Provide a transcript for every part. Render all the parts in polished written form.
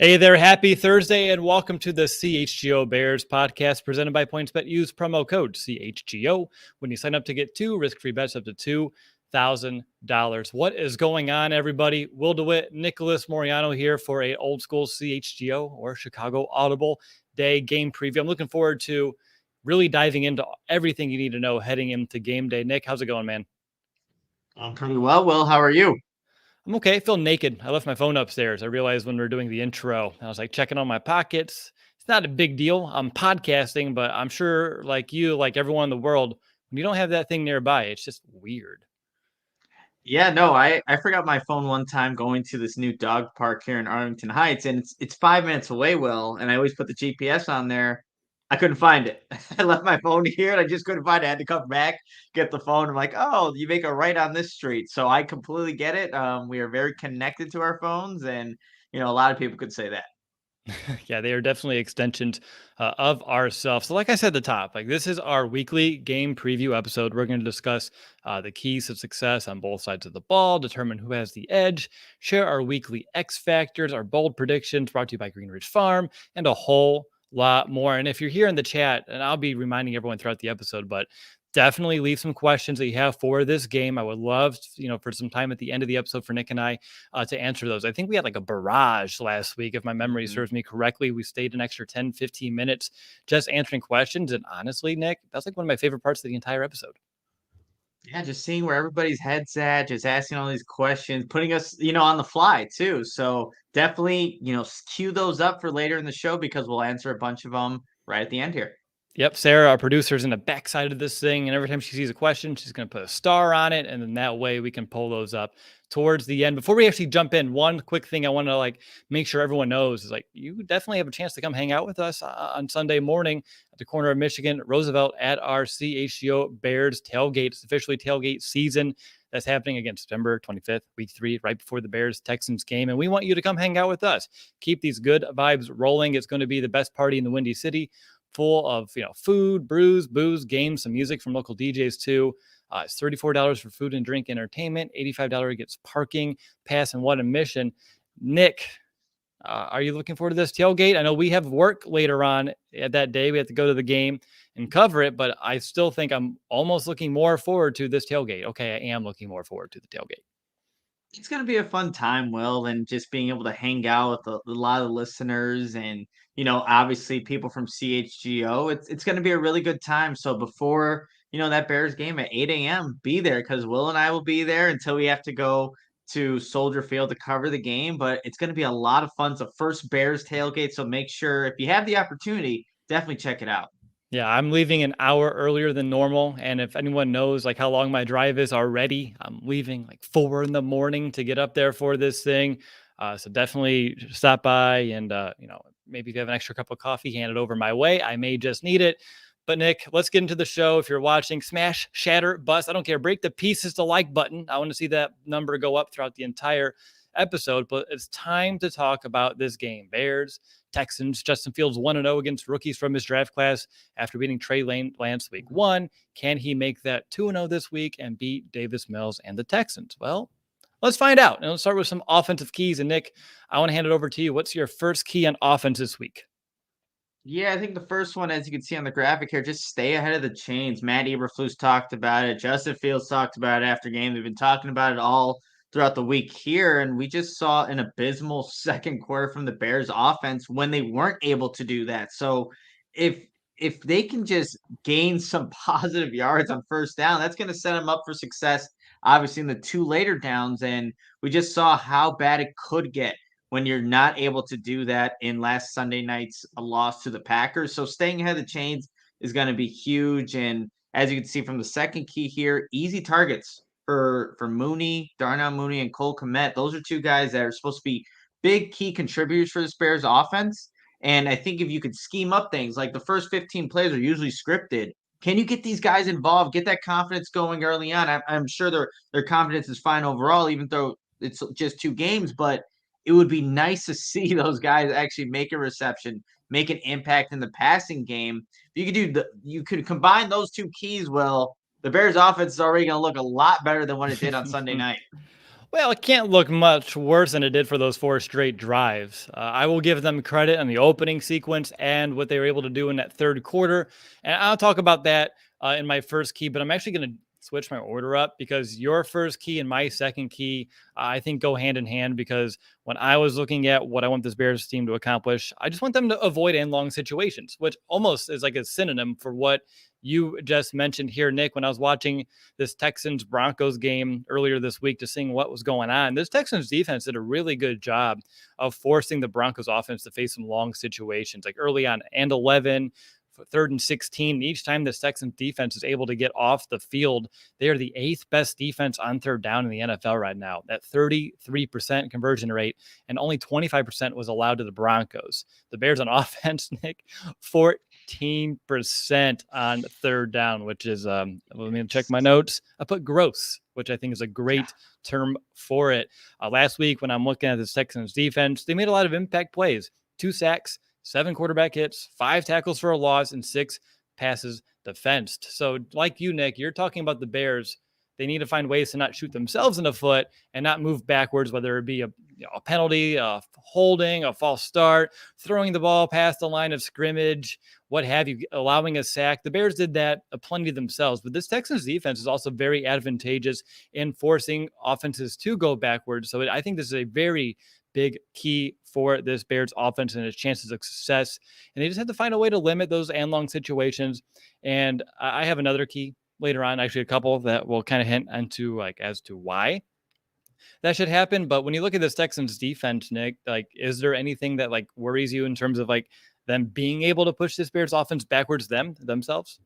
Hey there, happy Thursday, and welcome to the CHGO Bears Podcast presented by PointsBet. Use promo code CHGO when you sign up to get two risk-free bets up to $2,000. What is going on, everybody? Will DeWitt, Nicholas Moreano here for a old school CHGO or Chicago Audible Day game preview. I'm looking forward to really diving into everything you need to know heading into game day. Nick, how's it going, man? I'm pretty well. Will, how are you? I'm okay. I feel naked. I left my phone upstairs. I realized when we were doing the intro, I was like checking on my pockets. It's not a big deal. I'm podcasting, but I'm sure like you, like everyone in the world, when you don't have that thing nearby, it's just weird. Yeah, no, I forgot my phone one time going to this new dog park here in Arlington Heights, and it's 5 minutes away, Will, and I always put the GPS on there. I couldn't find it. I left my phone here and I just couldn't find it. I had to come back, get the phone. I'm like, oh, you make a right on this street. So I completely get it. We are very connected to our phones, and a lot of people could say that. Yeah, they are definitely extensions of ourselves. So, like I said at the top, like this is our weekly game preview episode. We're going to discuss the keys of success on both sides of the ball, determine who has the edge, share our weekly X factors, our bold predictions brought to you by Green Ridge Farm, and a whole lot more. And if you're here in the chat, and I'll be reminding everyone throughout the episode, but definitely leave some questions that you have for this game. I would love, for some time at the end of the episode for Nick and I to answer those. I think we had like a barrage last week, if my memory Mhm. serves me correctly. We stayed an extra 10, 15 minutes just answering questions. And honestly, Nick, that's like one of my favorite parts of the entire episode. Yeah, just seeing where everybody's head's at, just asking all these questions, putting us, on the fly too. So definitely, cue those up for later in the show because we'll answer a bunch of them right at the end here. Yep, Sarah, our producer, is in the backside of this thing, and every time she sees a question, she's going to put a star on it, and then that way we can pull those up towards the end. Before we actually jump in, one quick thing I want to make sure everyone knows is you definitely have a chance to come hang out with us on Sunday morning at the corner of Michigan Roosevelt at our CHGO Bears tailgate. It's officially tailgate season. That's happening again September 25th, week 3, right before the Bears-Texans game. And we want you to come hang out with us. Keep these good vibes rolling. It's going to be the best party in the Windy City, full of food, brews, booze, games, some music from local DJs too. It's $34 for food and drink entertainment. $85 gets parking, pass, and one admission. Nick, are you looking forward to this tailgate? I know we have work later on at that day. We have to go to the game and cover it, but I still think I'm almost looking more forward to this tailgate. Okay, I am looking more forward to the tailgate. It's going to be a fun time, Will, and just being able to hang out with a lot of listeners and, obviously people from CHGO. It's going to be a really good time. So before, that Bears game at 8 a.m., be there because Will and I will be there until we have to go to Soldier Field to cover the game. But it's going to be a lot of fun. It's the first Bears tailgate. So make sure if you have the opportunity, definitely check it out. Yeah, I'm leaving an hour earlier than normal. And if anyone knows how long my drive is already, I'm leaving 4 a.m. to get up there for this thing. So definitely stop by and, maybe if you have an extra cup of coffee, hand it over my way. I may just need it. But Nick, let's get into the show. If you're watching, smash, shatter, bust, I don't care. Break the pieces to like button. I want to see that number go up throughout the entire episode. But it's time to talk about this game. Bears, Texans. Justin Fields 1-0 against rookies from his draft class after beating Trey Lance week 1. Can he make that 2-0 this week and beat Davis Mills and the Texans? Well, let's find out. And let's start with some offensive keys. And Nick, I want to hand it over to you. What's your first key on offense this week? Yeah, I think the first one, as you can see on the graphic here, just stay ahead of the chains. Matt Eberflus talked about it. Justin Fields talked about it after game. They've been talking about it all throughout the week here, and we just saw an abysmal second quarter from the Bears offense when they weren't able to do that. So if if they can just gain some positive yards on first down, that's going to set them up for success, obviously, in the two later downs. And we just saw how bad it could get when you're not able to do that in last Sunday night's loss to the Packers. So staying ahead of the chains is going to be huge. And as you can see from the second key here, easy targets for Mooney, Darnell Mooney, and Cole Kmet. Those are two guys that are supposed to be big key contributors for the Bears offense. And I think if you could scheme up things like the first 15 plays are usually scripted. Can you get these guys involved, get that confidence going early on? I'm sure their confidence is fine overall, even though it's just 2 games, but it would be nice to see those guys actually make a reception, make an impact in the passing game. If you could combine those two keys, well, the Bears offense is already going to look a lot better than what it did on Sunday night. Well, it can't look much worse than it did for those 4 straight drives. I will give them credit on the opening sequence and what they were able to do in that third quarter. And I'll talk about that in my first key, but I'm actually going to switch my order up because your first key and my second key, I think, go hand in hand because when I was looking at what I want this Bears team to accomplish, I just want them to avoid end long situations, which almost is like a synonym for what you just mentioned here, Nick. When I was watching this Texans Broncos game earlier this week to seeing what was going on, this Texans defense did a really good job of forcing the Broncos offense to face some long situations, like early on and 11, 3rd and 16. Each time the Texans defense is able to get off the field, they are the 8th best defense on 3rd down in the NFL right now. That 33% conversion rate, and only 25% was allowed to the Broncos. The Bears on offense, Nick, 14% on 3rd down, which is, let me check my notes. I put gross, which I think is a great term for it. Last week, when I'm looking at the Texans defense, they made a lot of impact plays, 2 sacks, 7 quarterback hits, 5 tackles for a loss, and 6 passes defensed. So like you, Nick, you're talking about the Bears. They need to find ways to not shoot themselves in the foot and not move backwards, whether it be a penalty, a holding, a false start, throwing the ball past the line of scrimmage, what have you, allowing a sack. The Bears did that plenty themselves, but this Texans defense is also very advantageous in forcing offenses to go backwards. So I think this is a very big key for this Bears offense and its chances of success. And they just have to find a way to limit those and long situations. And I have another key later on, actually a couple that will kind of hint into like as to why that should happen. But when you look at this Texans defense, Nick, like, is there anything that like worries you in terms of like them being able to push this Bears offense backwards themselves?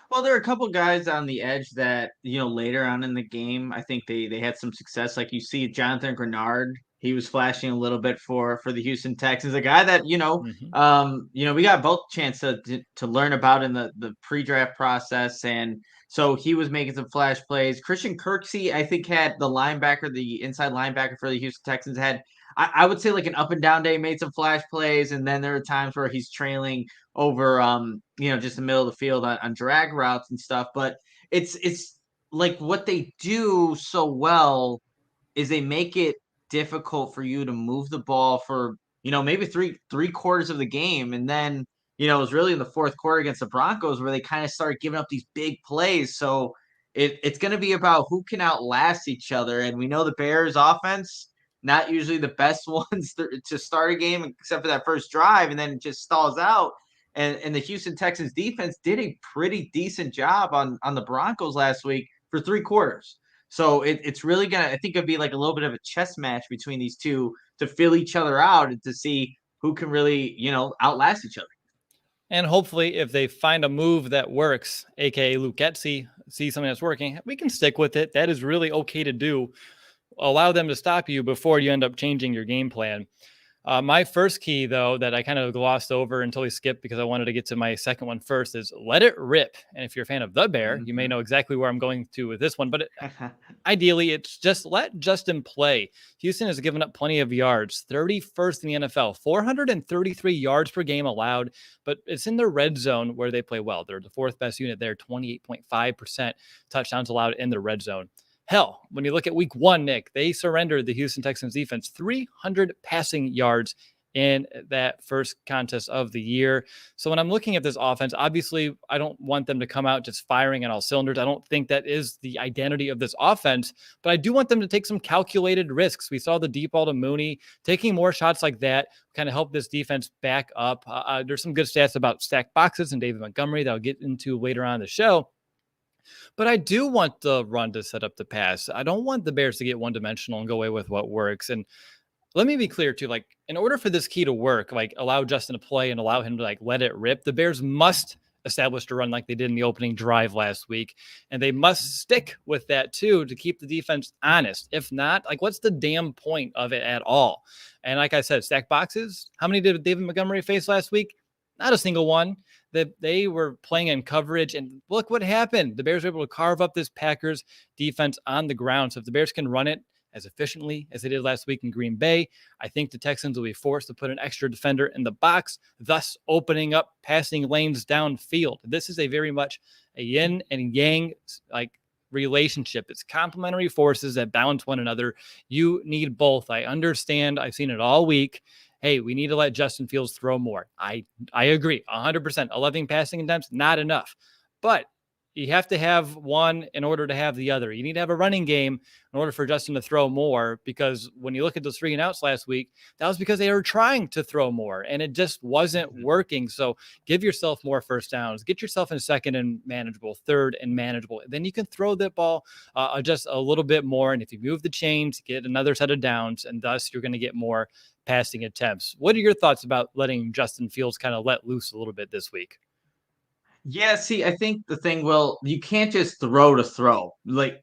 Well, there are a couple guys on the edge that, later on in the game, I think they had some success. Like you see Jonathan Grenard, he was flashing a little bit for the Houston Texans, a guy that, Mm-hmm. we got both chance to learn about in the pre-draft process. And so he was making some flash plays. Christian Kirksey, I think, had the inside linebacker for the Houston Texans had, I would say, like an up and down day, made some flash plays. And then there are times where he's trailing over just the middle of the field on drag routes and stuff. But it's like what they do so well is they make it difficult for you to move the ball for maybe three quarters of the game. And then it was really in the fourth quarter against the Broncos where they kind of started giving up these big plays. So it's going to be about who can outlast each other. And we know the Bears offense, not usually the best ones to start a game except for that first drive, and then it just stalls out. And the Houston Texans defense did a pretty decent job on the Broncos last week for 3 quarters. So it's really I think it'd be like a little bit of a chess match between these two to fill each other out and to see who can really, outlast each other. And hopefully, if they find a move that works, aka Luke Getsy, see something that's working, we can stick with it. That is really okay to do. Allow them to stop you before you end up changing your game plan. My first key, though, that I kind of glossed over until we skipped because I wanted to get to my second one first is let it rip. And if you're a fan of the Bear, you may know exactly where I'm going to with this one. But ideally, it's just let Justin play. Houston has given up plenty of yards, 31st in the NFL, 433 yards per game allowed. But it's in the red zone where they play well. They're the 4th best unit there, 28.5% touchdowns allowed in the red zone. Hell, when you look at week 1, Nick, they surrendered the Houston Texans defense 300 passing yards in that first contest of the year. So when I'm looking at this offense, obviously I don't want them to come out just firing on all cylinders. I don't think that is the identity of this offense, but I do want them to take some calculated risks. We saw the deep ball to Mooney, taking more shots like that kind of help this defense back up. There's some good stats about stacked boxes and David Montgomery that I'll get into later on in the show. But I do want the run to set up the pass. I don't want the Bears to get one-dimensional and go away with what works. And let me be clear too, like in order for this key to work, like allow Justin to play and allow him to like let it rip, the Bears must establish a run like they did in the opening drive last week. And they must stick with that too to keep the defense honest. If not, like what's the damn point of it at all? And like I said, stack boxes. How many did David Montgomery face last week? Not a single one. They were playing in coverage, and look what happened. The Bears were able to carve up this Packers defense on the ground. So if the Bears can run it as efficiently as they did last week in Green Bay, I think the Texans will be forced to put an extra defender in the box, thus opening up passing lanes downfield. This is a very much a yin and yang like relationship. It's complementary forces that balance one another. You need both. I understand. I've seen it all week. Hey, we need to let Justin Fields throw more. I agree 100%. 11 passing attempts, not enough. But you have to have one in order to have the other. You need to have a running game in order for Justin to throw more, because when you look at those 3 and outs last week, that was because they were trying to throw more and it just wasn't working. So give yourself more first downs, get yourself in second and manageable, third and manageable. Then you can throw that ball just a little bit more. And if you move the chains, get another set of downs, and thus you're going to get more passing attempts. What are your thoughts about letting Justin Fields kind of let loose a little bit this week? Yeah, see, I think the thing, well, you can't just throw to throw. Like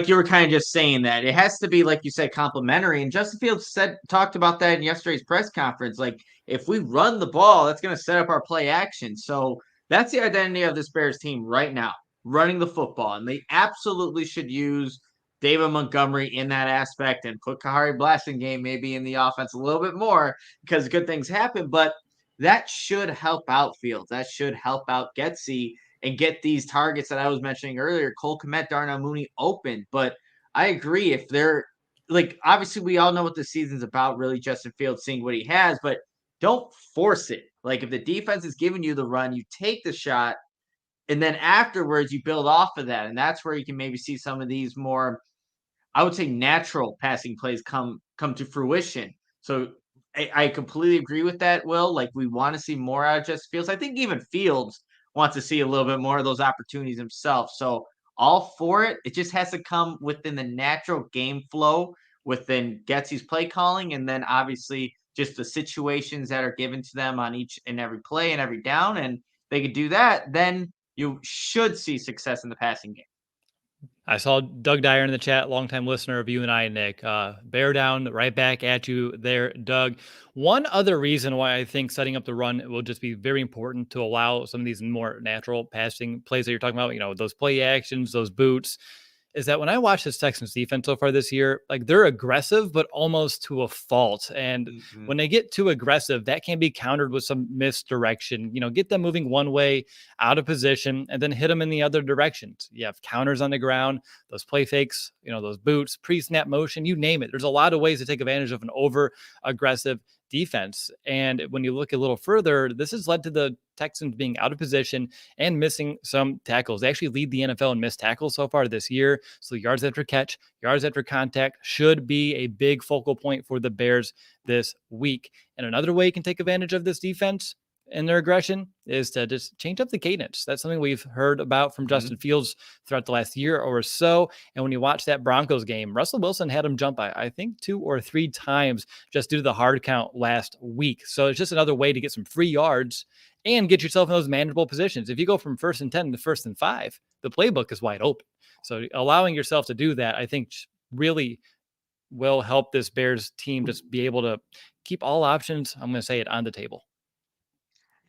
you were kind of just saying that. It has to be, like you said, complimentary. And Justin Fields talked about that in yesterday's press conference. Like, if we run the ball, that's going to set up our play action. So that's the identity of this Bears team right now, running the football. And they absolutely should use David Montgomery in that aspect and put Kahari Blasingame maybe in the offense a little bit more, because good things happen. But that should help out Fields. That should help out Getsy and get these targets that I was mentioning earlier, Cole Kmet, Darnell Mooney, open. But I agree, if they're like, obviously we all know what the season's about, really Justin Fields seeing what he has, but don't force it. Like, if the defense is giving you the run, you take the shot, and then afterwards you build off of that. And that's where you can maybe see some of these more, I would say, natural passing plays come to fruition. So I completely agree with that, Will. Like, we want to see more out of Justin Fields. I think even Fields wants to see a little bit more of those opportunities himself. So all for it. It just has to come within the natural game flow, within Getsy's play calling, and then obviously just the situations that are given to them on each and every play and every down. And they could do that, then you should see success in the passing game. I saw Doug Dyer in the chat, longtime listener of you and I, Nick. Bear down, right back at you there, Doug. One other reason why I think setting up the run will just be very important to allow some of these more natural passing plays that you're talking about, those play actions, those boots, is that when I watch this Texans defense so far this year, like, they're aggressive, but almost to a fault. And when they get too aggressive, that can be countered with some misdirection. Get them moving one way out of position and then hit them in the other directions. You have counters on the ground, those play fakes, those boots, pre-snap motion, you name it. There's a lot of ways to take advantage of an over aggressive defense. And when you look a little further, this has led to the Texans being out of position and missing some tackles. They actually lead the NFL in missed tackles so far this year. So yards after catch, yards after contact should be a big focal point for the Bears this week. And another way you can take advantage of this defense and their aggression is to just change up the cadence. That's something we've heard about from Justin Fields throughout the last year or so. And when you watch that Broncos game, Russell Wilson had him jump, I think, 2 or 3 times just due to the hard count last week. So it's just another way to get some free yards and get yourself in those manageable positions. If you go from 1st and 10 to 1st and 5, the playbook is wide open. So allowing yourself to do that, I think, really will help this Bears team just be able to keep all options, I'm going to say it, on the table.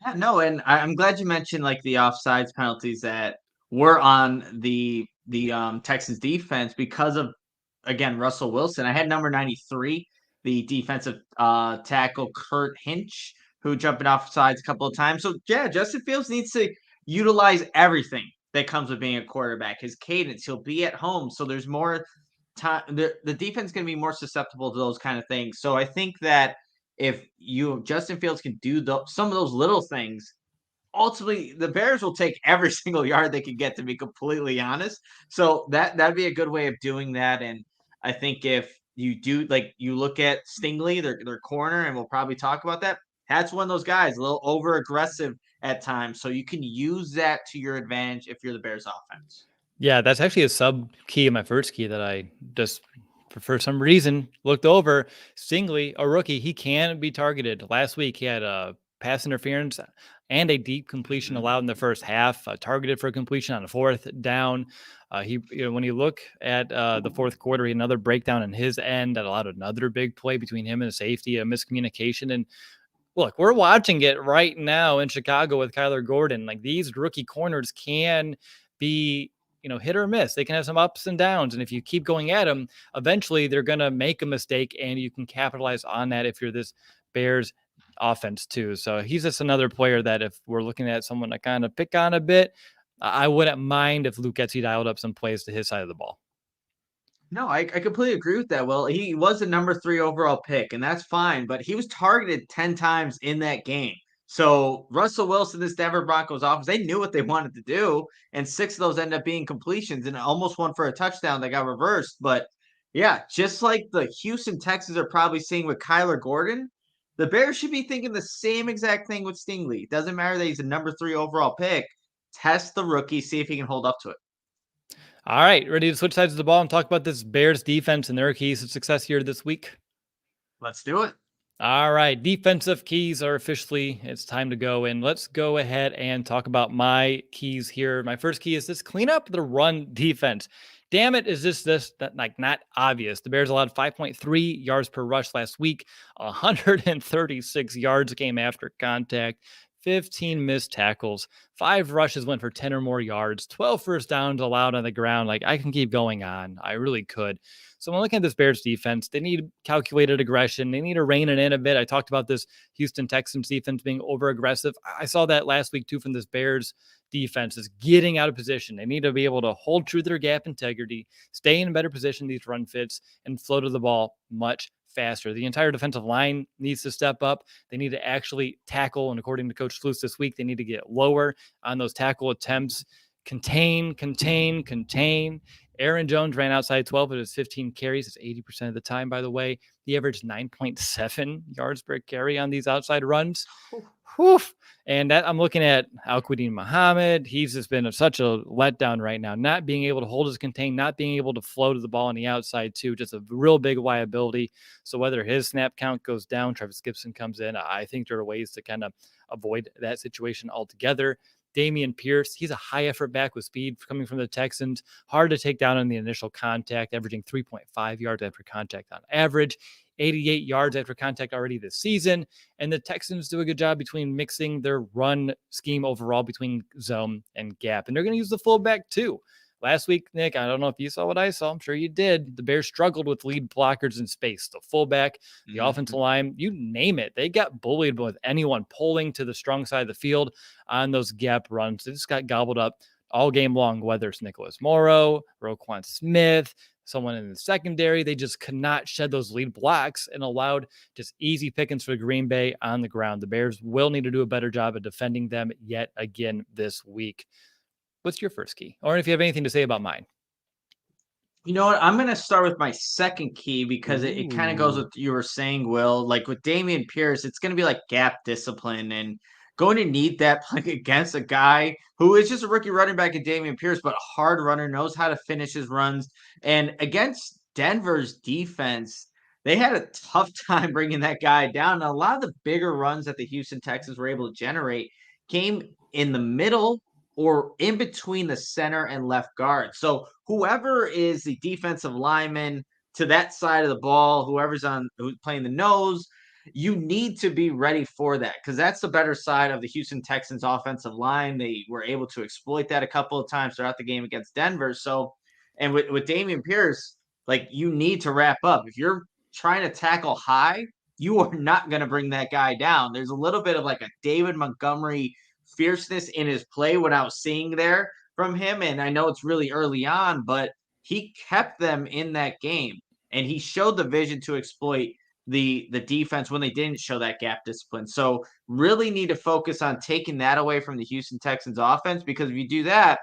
Yeah, no, and I'm glad you mentioned, like, the offsides penalties that were on the Texans defense because of, again, Russell Wilson. I had number 93, the defensive tackle Kurt Hinch, who jumped off sides a couple of times. So yeah, Justin Fields needs to utilize everything that comes with being a quarterback. His cadence, he'll be at home, so there's more time. The defense is going to be more susceptible to those kind of things. So I think that if Justin Fields can do some of those little things, ultimately the Bears will take every single yard they can get, to be completely honest. So that'd be a good way of doing that. And I think if you do, like, you look at Stingley, their corner, and we'll probably talk about that. That's one of those guys, a little over aggressive at times. So you can use that to your advantage if you're the Bears offense. Yeah, that's actually a sub key in my first key that I just, for some reason, looked over. Stingley, a rookie, he can be targeted. Last week, he had a pass interference and a deep completion allowed in the first half, targeted for completion on a 4th down. When you look at the 4th quarter, he had another breakdown in his end that allowed another big play between him and a safety, a miscommunication. And look, we're watching it right now in Chicago with Kyler Gordon. Like, these rookie corners can be, hit or miss. They can have some ups and downs. And if you keep going at them, eventually they're going to make a mistake, and you can capitalize on that if you're this Bears offense too. So he's just another player that if we're looking at someone to kind of pick on a bit, I wouldn't mind if Luke Getsy dialed up some plays to his side of the ball. No, I completely agree with that. Well, he was the number 3 overall pick, and that's fine, but he was targeted 10 times in that game. So Russell Wilson, this Denver Broncos offense, they knew what they wanted to do, and 6 of those ended up being completions and almost one for a touchdown that got reversed. But yeah, just like the Houston Texans are probably seeing with Kyler Gordon, the Bears should be thinking the same exact thing with Stingley. It doesn't matter that he's a number 3 overall pick. Test the rookie, see if he can hold up to it. All right, ready to switch sides of the ball and talk about this Bears defense and their keys of success here this week? Let's do it. All right, defensive keys are officially, it's time to go in. Let's go ahead and talk about my keys here. My first key is this: clean up the run defense. Damn it, is this that like not obvious? The Bears allowed 5.3 yards per rush last week, 136 yards came after contact, 15 missed tackles, 5 rushes went for 10 or more yards, 12 first downs allowed on the ground. Like, I can keep going on. I really could. So when looking at this Bears defense, they need calculated aggression. They need to rein it in a bit. I talked about this Houston Texans defense being over aggressive. I saw that last week too from this Bears defense is getting out of position. They need to be able to hold true to their gap integrity, stay in a better position, these run fits, and flow to the ball much faster. The entire defensive line needs to step up. They need to actually tackle. And according to Coach Sluice this week, they need to get lower on those tackle attempts. Contain. Aaron Jones ran outside 12 of his 15 carries. It's 80% of the time, by the way. He averaged 9.7 yards per carry on these outside runs. Whew. And that, I'm looking at Al-Quadin Muhammad. He's just been such a letdown right now, not being able to hold his contain, not being able to flow to the ball on the outside too. Just a real big liability. So whether his snap count goes down, Travis Gibson comes in, I think there are ways to kind of avoid that situation altogether. Dameon Pierce, he's a high effort back with speed coming from the Texans. Hard to take down on the initial contact, averaging 3.5 yards after contact on average, 88 yards after contact already this season. And the Texans do a good job between mixing their run scheme overall between zone and gap. And they're going to use the fullback too. Last week, Nick, I don't know if you saw what I saw. I'm sure you did. The Bears struggled with lead blockers in space. The fullback, the offensive line, you name it. They got bullied with anyone pulling to the strong side of the field on those gap runs. They just got gobbled up all game long, whether it's Nicholas Moreano, Roquan Smith, someone in the secondary. They just could not shed those lead blocks and allowed just easy pickings for Green Bay on the ground. The Bears will need to do a better job of defending them yet again this week. What's your first key? Or if you have anything to say about mine. You know what? I'm going to start with my second key because it kind of goes with what you were saying, Will. Like with Dameon Pierce, it's going to be like gap discipline and going to need that like against a guy who is just a rookie running back at Dameon Pierce, but a hard runner, knows how to finish his runs. And against Denver's defense, they had a tough time bringing that guy down. And a lot of the bigger runs that the Houston Texans were able to generate came in the middle or in between the center and left guard. So whoever is the defensive lineman to that side of the ball, who's playing the nose, you need to be ready for that because that's the better side of the Houston Texans offensive line. They were able to exploit that a couple of times throughout the game against Denver. So, and with Dameon Pierce, like you need to wrap up. If you're trying to tackle high, you are not going to bring that guy down. There's a little bit of like a David Montgomery fierceness in his play what I was seeing there from him. And I know it's really early on, but he kept them in that game and he showed the vision to exploit the defense when they didn't show that gap discipline. So really need to focus on taking that away from the Houston Texans offense, because if you do that,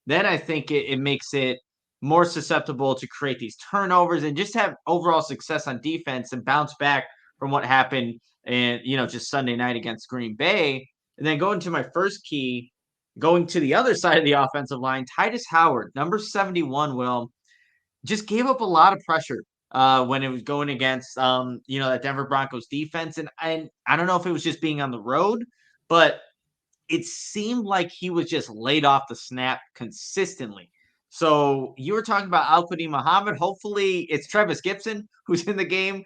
then I think it makes it more susceptible to create these turnovers and just have overall success on defense and bounce back from what happened and just Sunday night against Green Bay. And then going to my first key, going to the other side of the offensive line, Titus Howard, number 71, Will, just gave up a lot of pressure when it was going against, that Denver Broncos defense. And I don't know if it was just being on the road, but it seemed like he was just laid off the snap consistently. So you were talking about Al-Quadin Muhammad. Hopefully it's Travis Gibson who's in the game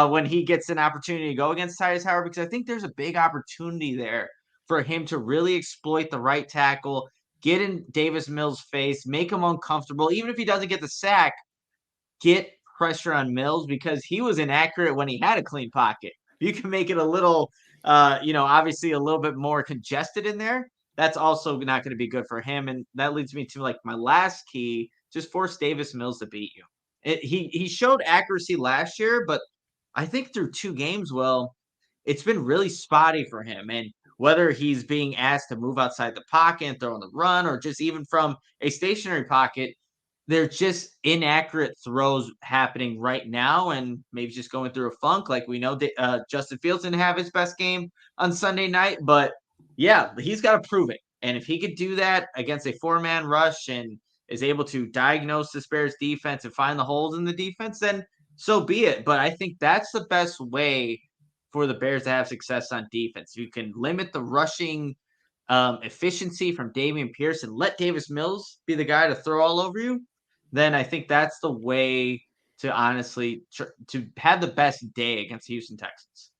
when he gets an opportunity to go against Titus Howard, because I think there's a big opportunity there for him to really exploit the right tackle, get in Davis Mills' face, make him uncomfortable. Even if he doesn't get the sack, get pressure on Mills, because he was inaccurate when he had a clean pocket. You can make it a little, obviously a little bit more congested in there. that's also not going to be good for him. And that leads me to like my last key: just force Davis Mills to beat you. He showed accuracy last year, but I think through 2 games, well, it's been really spotty for him. And whether he's being asked to move outside the pocket and throw on the run, or just even from a stationary pocket, they're just inaccurate throws happening right now, and maybe just going through a funk. Like we know that Justin Fields didn't have his best game on Sunday night, but yeah, he's got to prove it. And if he could do that against a 4-man rush and is able to diagnose the Bears defense and find the holes in the defense, then so be it. But I think that's the best way for the Bears to have success on defense. You can limit the rushing efficiency from Dameon Pierce and let Davis Mills be the guy to throw all over you. Then I think that's the way to honestly to have the best day against the Houston Texans.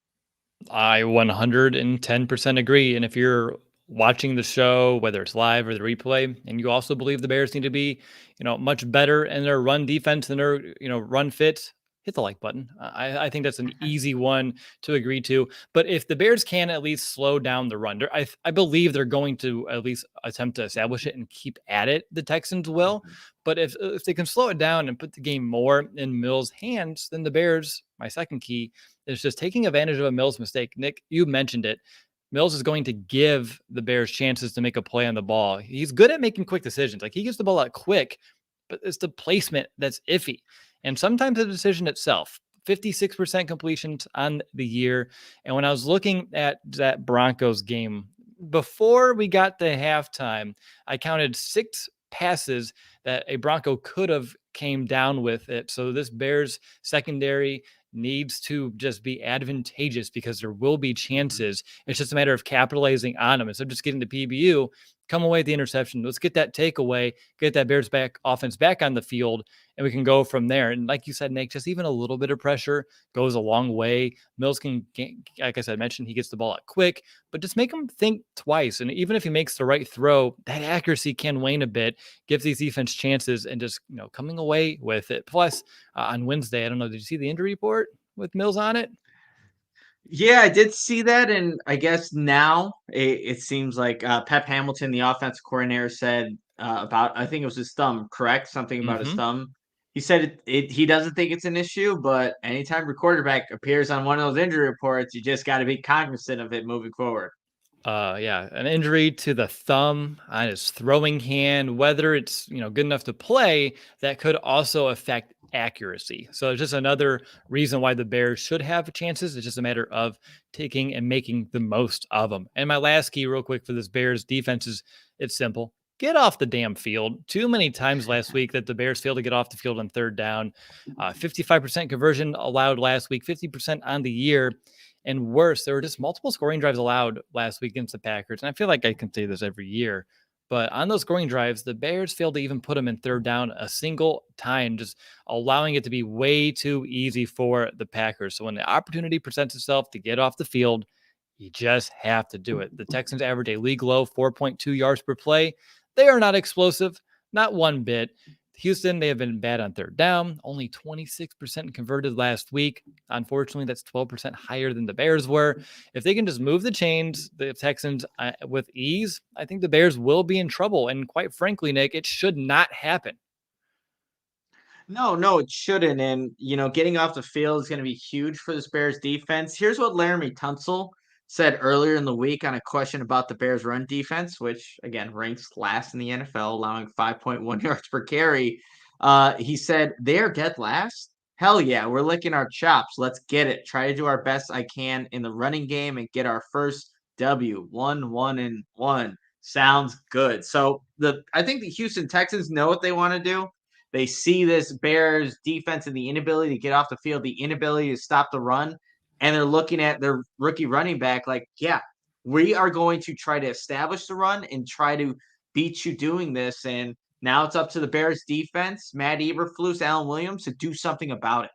I 110% agree. And if you're watching the show, whether it's live or the replay, and you also believe the Bears need to be, much better in their run defense than their, run fit, hit the like button. I think that's an easy one to agree to. But if the Bears can at least slow down the run, I believe they're going to at least attempt to establish it and keep at it. The Texans will. But if they can slow it down and put the game more in Mills' hands, then the Bears, my second key, is just taking advantage of a Mills mistake. Nick, you mentioned it. Mills is going to give the Bears chances to make a play on the ball. He's good at making quick decisions. Like he gets the ball out quick, but it's the placement that's iffy. And sometimes the decision itself, 56% completions on the year. And when I was looking at that Broncos game, before we got to halftime, I counted 6 passes that a Bronco could have came down with it. So this Bears secondary needs to just be advantageous because there will be chances. It's just a matter of capitalizing on them. Instead of just getting the PBU, come away with the interception. Let's get that takeaway, get that Bears offense back on the field, and we can go from there. And like you said, Nick, just even a little bit of pressure goes a long way. Mills can, like I said, mentioned, he gets the ball out quick, but just make him think twice. And even if he makes the right throw, that accuracy can wane a bit, gives these defense chances, and just, coming away with it. Plus, on Wednesday, I don't know, did you see the injury report with Mills on it? Yeah, I did see that, and I guess now it seems like Pep Hamilton, the offensive coordinator, said about, I think it was his thumb, correct? Something about his Mm-hmm. thumb. He said he doesn't think it's an issue, but anytime your quarterback appears on one of those injury reports, you just got to be cognizant of it moving forward. Yeah, an injury to the thumb on his throwing hand, whether it's, good enough to play, that could also affect accuracy. So it's just another reason why the Bears should have chances. It's just a matter of taking and making the most of them. And my last key real quick for this Bears defense is it's simple. Get off the damn field. Too many times last week that the Bears failed to get off the field on third down. 55% conversion allowed last week, 50% on the year. And worse, there were just multiple scoring drives allowed last week against the Packers. And I feel like I can say this every year, but on those scoring drives, the Bears failed to even put them in third down a single time, just allowing it to be way too easy for the Packers. So when the opportunity presents itself to get off the field, you just have to do it. The Texans average a league low 4.2 yards per play. They are not explosive, not one bit. Houston, they have been bad on third down, only 26% converted last week. Unfortunately, that's 12% higher than the Bears were. If they can just move the chains, the Texans, with ease, I think the Bears will be in trouble. And quite frankly, Nick, it should not happen. No, it shouldn't. And, getting off the field is going to be huge for this Bears defense. Here's what Laramie Tunsil said earlier in the week on a question about the Bears run defense, which again ranks last in the NFL, allowing 5.1 yards per carry. He said, they're dead last. Hell yeah, we're licking our chops. Let's get it. Try to do our best I can in the running game and get our first W. 1-1-1. Sounds good. So I think the Houston Texans know what they want to do. They see this Bears defense and the inability to get off the field, the inability to stop the run, and they're looking at their rookie running back like, yeah, we are going to try to establish the run and try to beat you doing this. And now it's up to the Bears defense, Matt Eberflus, Alan Williams, to do something about it.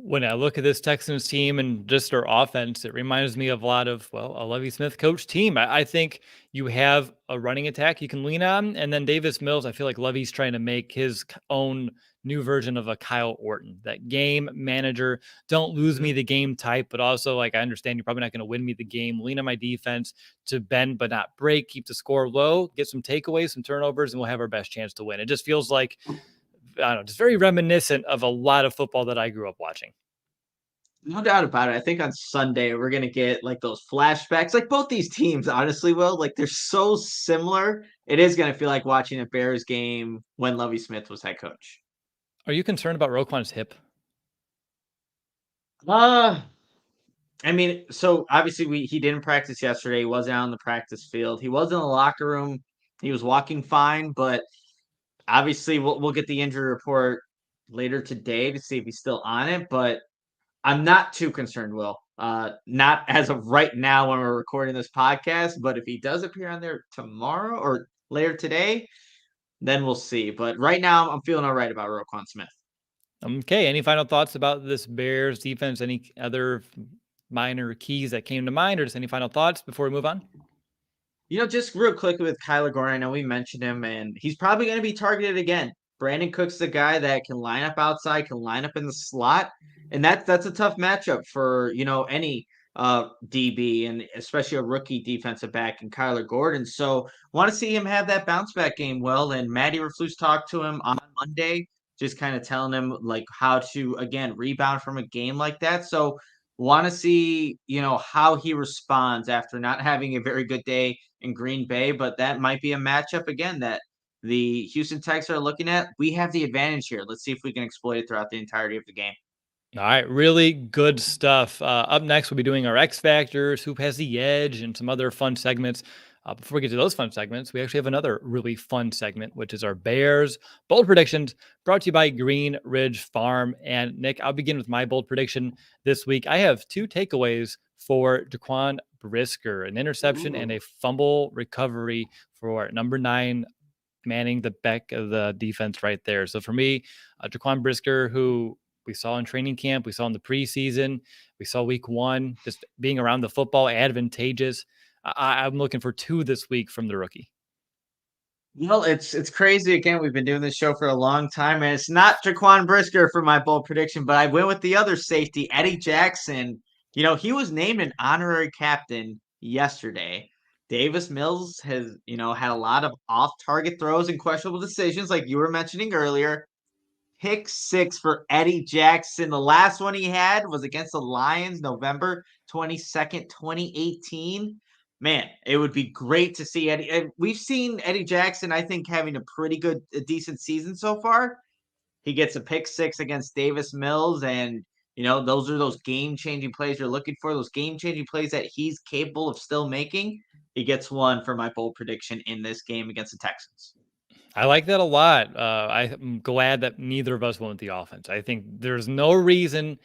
When I look at this Texans team and just their offense, it reminds me of a lot of, well, a Lovie Smith coach team. I think you have a running attack you can lean on. And then Davis Mills, I feel like Lovie's trying to make his own new version of a Kyle Orton, that game manager, don't lose me Mhm. the game type, but also like I understand you're probably not going to win me the game. Lean on my defense to bend but not break, keep the score low, get some takeaways, some turnovers, and we'll have our best chance to win. It just feels like, I don't know, just very reminiscent of a lot of football that I grew up watching. No doubt about it. I think on Sunday we're gonna get like those flashbacks. Like both these teams, honestly, will like they're so similar. It is gonna feel like watching a Bears game when Lovie Smith was head coach. Are you concerned about Roquan's hip? Uh I mean, so obviously he didn't practice yesterday. He wasn't on the practice field. He was in the locker room. He was walking fine, but obviously we'll get the injury report later today to see if he's still on it. But I'm not too concerned, Will. Not as of right now when we're recording this podcast, but if he does appear on there tomorrow or later today, then we'll see. But right now, I'm feeling all right about Roquan Smith. Okay. Any final thoughts about this Bears defense? Any other minor keys that came to mind, or just any final thoughts before we move on? Just real quick with Kyler Gordon, I know we mentioned him, and he's probably going to be targeted again. Brandon Cook's the guy that can line up outside, can line up in the slot, and that's a tough matchup for any DB and especially a rookie defensive back in Kyler Gordon. So want to see him have that bounce back game. Well, and Matty Reflus talked to him on Monday, just kind of telling him like how to again rebound from a game like that. So want to see how he responds after not having a very good day in Green Bay, but that might be a matchup again that the Houston Texans are looking at. We have the advantage here. Let's see if we can exploit it throughout the entirety of the game. All right, really good stuff. Up next, we'll be doing our X Factors, Who Has the Edge, and some other fun segments. Before we get to those fun segments, we actually have another really fun segment, which is our Bears bold predictions, brought to you by Green Ridge Farm. And Nick, I'll begin with my bold prediction this week. I have two takeaways for Jaquan Brisker, an interception and Ooh. a fumble recovery for number 9 manning the back of the defense right there. So for me, Jaquan Brisker, who we saw in training camp, we saw in the preseason, we saw week 1, just being around the football, advantageous. I'm looking for 2 this week from the rookie. Well, it's crazy. Again, we've been doing this show for a long time, and it's not Jaquan Brisker for my bold prediction, but I went with the other safety, Eddie Jackson. He was named an honorary captain yesterday. Davis Mills has, had a lot of off-target throws and questionable decisions, like you were mentioning earlier. Pick six for Eddie Jackson. The last one he had was against the Lions, November 22nd, 2018. Man, it would be great to see Eddie. And we've seen Eddie Jackson, I think, having a decent season so far. He gets a pick six against Davis Mills, and those are those game-changing plays you're looking for, those game-changing plays that he's capable of still making. He gets one for my bold prediction in this game against the Texans. I like that a lot. I'm glad that neither of us went with the offense. I think there's no reason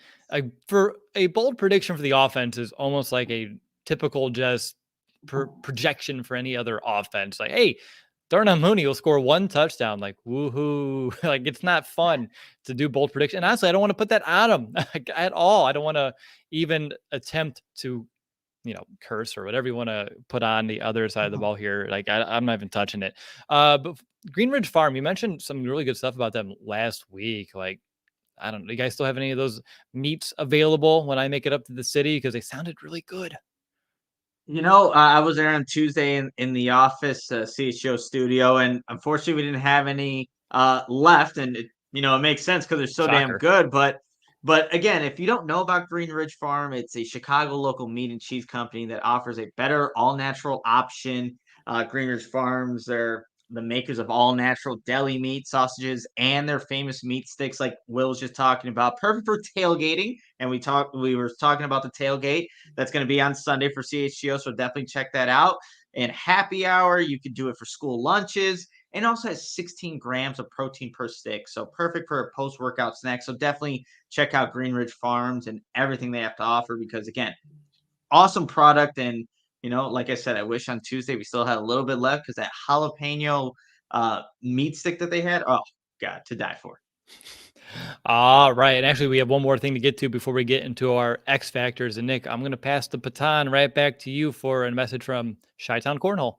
for a bold prediction for the offense is almost like a typical just projection for any other offense. Like, hey, Darnell Mooney will score 1 touchdown. Like, woohoo! Like, it's not fun to do bold prediction. And honestly, I don't want to put that on him at all. I don't want to even attempt to curse or whatever you want to put on the other side of the ball here. Like I'm not even touching it. But Green Ridge Farm, you mentioned some really good stuff about them last week. Like, I don't know, you guys still have any of those meats available when I make it up to the city? Because they sounded really good. I was there on Tuesday in the office, CHGO studio, and unfortunately we didn't have any left, and it makes sense because they're so damn Shocker. good. But again, if you don't know about Green Ridge Farm, it's a Chicago local meat and cheese company that offers a better all natural option. Green Ridge Farms, they're the makers of all natural deli meat, sausages, and their famous meat sticks, like Will was just talking about. Perfect for tailgating, and we were talking about the tailgate that's going to be on Sunday for CHGO. So definitely check that out. And happy hour, you can do it for school lunches, and also has 16 grams of protein per stick. So perfect for a post workout snack. So definitely check out Green Ridge Farms and everything they have to offer because, again, awesome product. And, like I said, I wish on Tuesday we still had a little bit left because that jalapeno meat stick that they had, oh, God, to die for. All right. And actually, we have one more thing to get to before we get into our X factors. And Nick, I'm going to pass the baton right back to you for a message from Chi-Town Cornhole.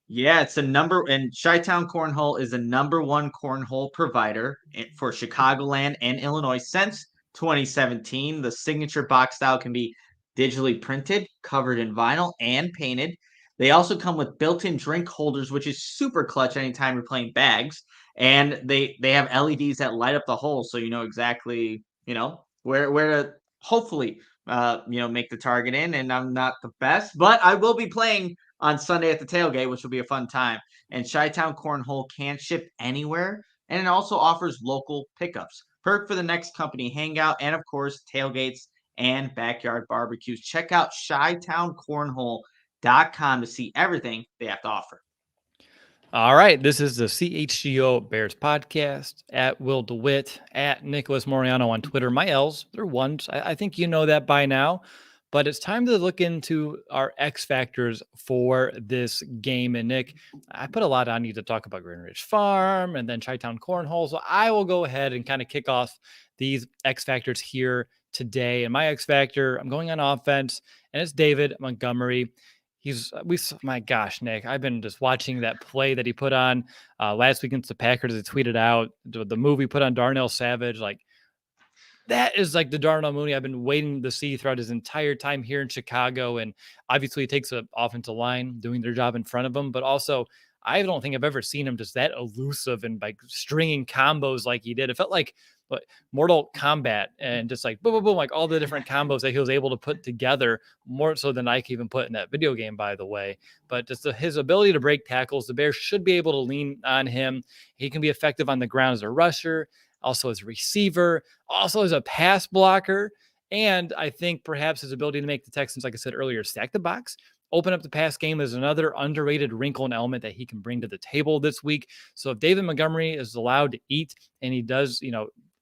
Yeah, it's and Chi-Town Cornhole is the #1 cornhole provider for Chicagoland and Illinois since 2017. The signature box style can be digitally printed, covered in vinyl, and painted. They also come with built-in drink holders, which is super clutch anytime you're playing bags. And they have LEDs that light up the hole, so you know exactly where to hopefully make the target in. And I'm not the best, but I will be playing on Sunday at the tailgate, which will be a fun time. And Chi-Town Cornhole can ship anywhere, and it also offers local pickups. Perfect for the next company hangout, and of course, tailgates and backyard barbecues. Check out ChitownCornhole.com to see everything they have to offer. All right. This is the CHGO Bears Podcast at Will DeWitt, at Nicholas Moreano on Twitter. My L's, they're ones. I think you know that by now. But it's time to look into our X factors for this game. And Nick, I put a lot on you to talk about Green Ridge Farm and then Chi-Town Cornhole. So I will go ahead and kind of kick off these X factors here today. And my X factor, I'm going on offense, and it's David Montgomery. My gosh, Nick, I've been just watching that play that he put on last week against the Packers. He tweeted out the move he put on Darnell Savage. Like, that is like the Darnell Mooney I've been waiting to see throughout his entire time here in Chicago. And obviously it takes an offensive line doing their job in front of him, but also I don't think I've ever seen him just that elusive and like stringing combos like he did. It felt like Mortal Kombat and just like boom, boom, boom, like all the different combos that he was able to put together, more so than I could even put in that video game, by the way. But just his ability to break tackles, the Bears should be able to lean on him. He can be effective on the ground as a rusher, also as a receiver, also as a pass blocker. And I think perhaps his ability to make the Texans, like I said earlier, stack the box, open up the pass game is another underrated wrinkle and element that he can bring to the table this week. So if David Montgomery is allowed to eat, and he does,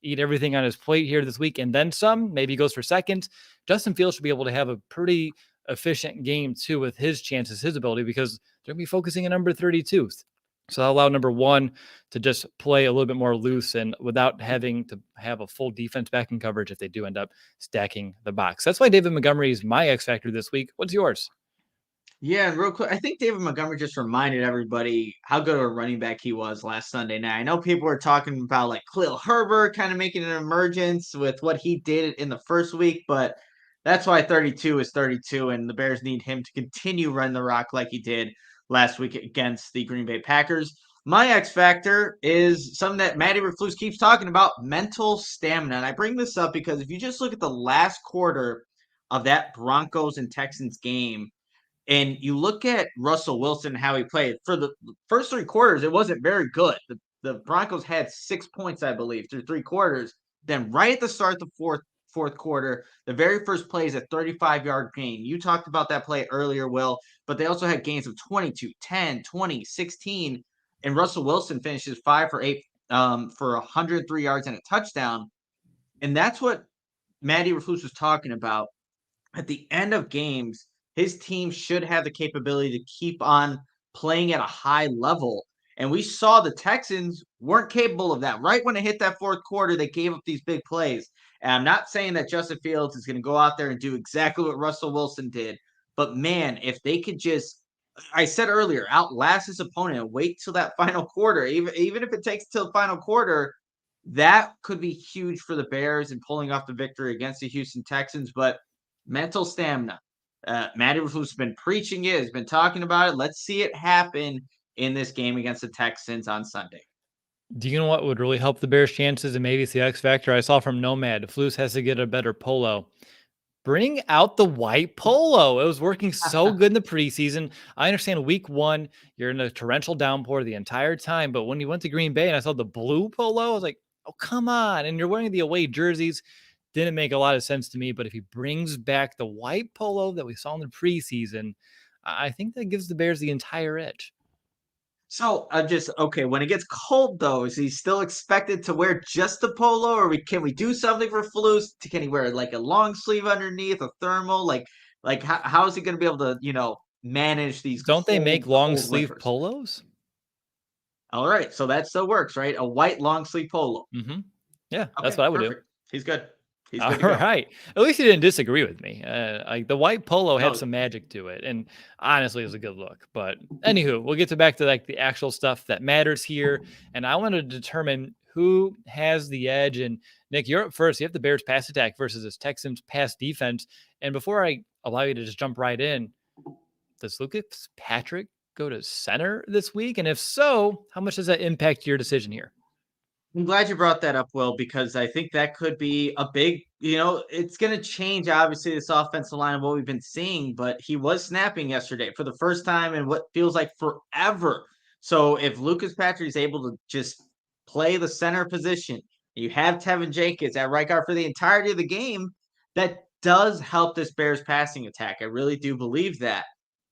eat everything on his plate here this week and then some, maybe he goes for second, Justin Fields should be able to have a pretty efficient game too with his chances, his ability, because they're going to be focusing on number 32. So I'll allow number 1 to just play a little bit more loose and without having to have a full defense backing coverage if they do end up stacking the box. That's why David Montgomery is my X factor this week. What's yours? Yeah, and real quick, I think David Montgomery just reminded everybody how good of a running back he was last Sunday night. I know people were talking about like Khalil Herbert kind of making an emergence with what he did in the first week, but that's why 32 is 32, and the Bears need him to continue running the rock like he did last week against the Green Bay Packers. My X factor is something that Matty Eberflus keeps talking about: mental stamina. And I bring this up because if you just look at the last quarter of that Broncos and Texans game, and you look at Russell Wilson, how he played for the first 3 quarters, it wasn't very good. The Broncos had 6 points, I believe, through 3 quarters. Then right at the start of the fourth quarter, the very first play is a 35-yard gain. You talked about that play earlier, Will, but they also had gains of 22, 10, 20, 16, and Russell Wilson finishes 5 for 8 for 103 yards and a touchdown. And that's what Matty Eberflus was talking about. At the end of games, his team should have the capability to keep on playing at a high level. And we saw the Texans weren't capable of that. Right when it hit that fourth quarter, they gave up these big plays. And I'm not saying that Justin Fields is going to go out there and do exactly what Russell Wilson did. But man, if they could just, I said earlier, outlast his opponent and wait till that final quarter, even if it takes till the final quarter, that could be huge for the Bears in pulling off the victory against the Houston Texans. But mental stamina. Matty Eberflus has been preaching it, has been talking about it. Let's see it happen in this game against the Texans on Sunday. Do you know what would really help the Bears' chances? And maybe it's the X factor I saw from Nomad. Flus has to get a better polo. Bring out the white polo. It was working so good in the preseason. I understand week 1, you're in a torrential downpour the entire time. But when you went to Green Bay and I saw the blue polo, I was like, oh, come on. And you're wearing the away jerseys. Didn't make a lot of sense to me. But if he brings back the white polo that we saw in the preseason, I think that gives the Bears the entire edge. So I'm just okay. When it gets cold, though, is he still expected to wear just the polo, or can we do something for Flus? Can he wear like a long sleeve underneath, a thermal? Like how is he going to be able to manage these Don't they make long cold sleeve winters? polos? All right, so that still works, right? A white long sleeve polo. Mm-hmm. Yeah, that's Okay, what I would do. perfect. He's good. He's All good to go. right. At least he didn't disagree with me. Like the white polo had No, some magic to it, and honestly, it was a good look. But anywho, we'll get to back to like the actual stuff that matters here, and I want to determine who has the edge. And Nick, you're up first. You have the Bears pass attack versus this Texans pass defense. And before I allow you to just jump right in, does Lucas Patrick go to center this week? And if so, how much does that impact your decision here? I'm glad you brought that up, Will, because I think that could be a big, it's going to change, obviously, this offensive line of what we've been seeing, but he was snapping yesterday for the first time in what feels like forever. So if Lucas Patrick is able to just play the center position, you have Tevin Jenkins at right guard for the entirety of the game, that does help this Bears passing attack. I really do believe that.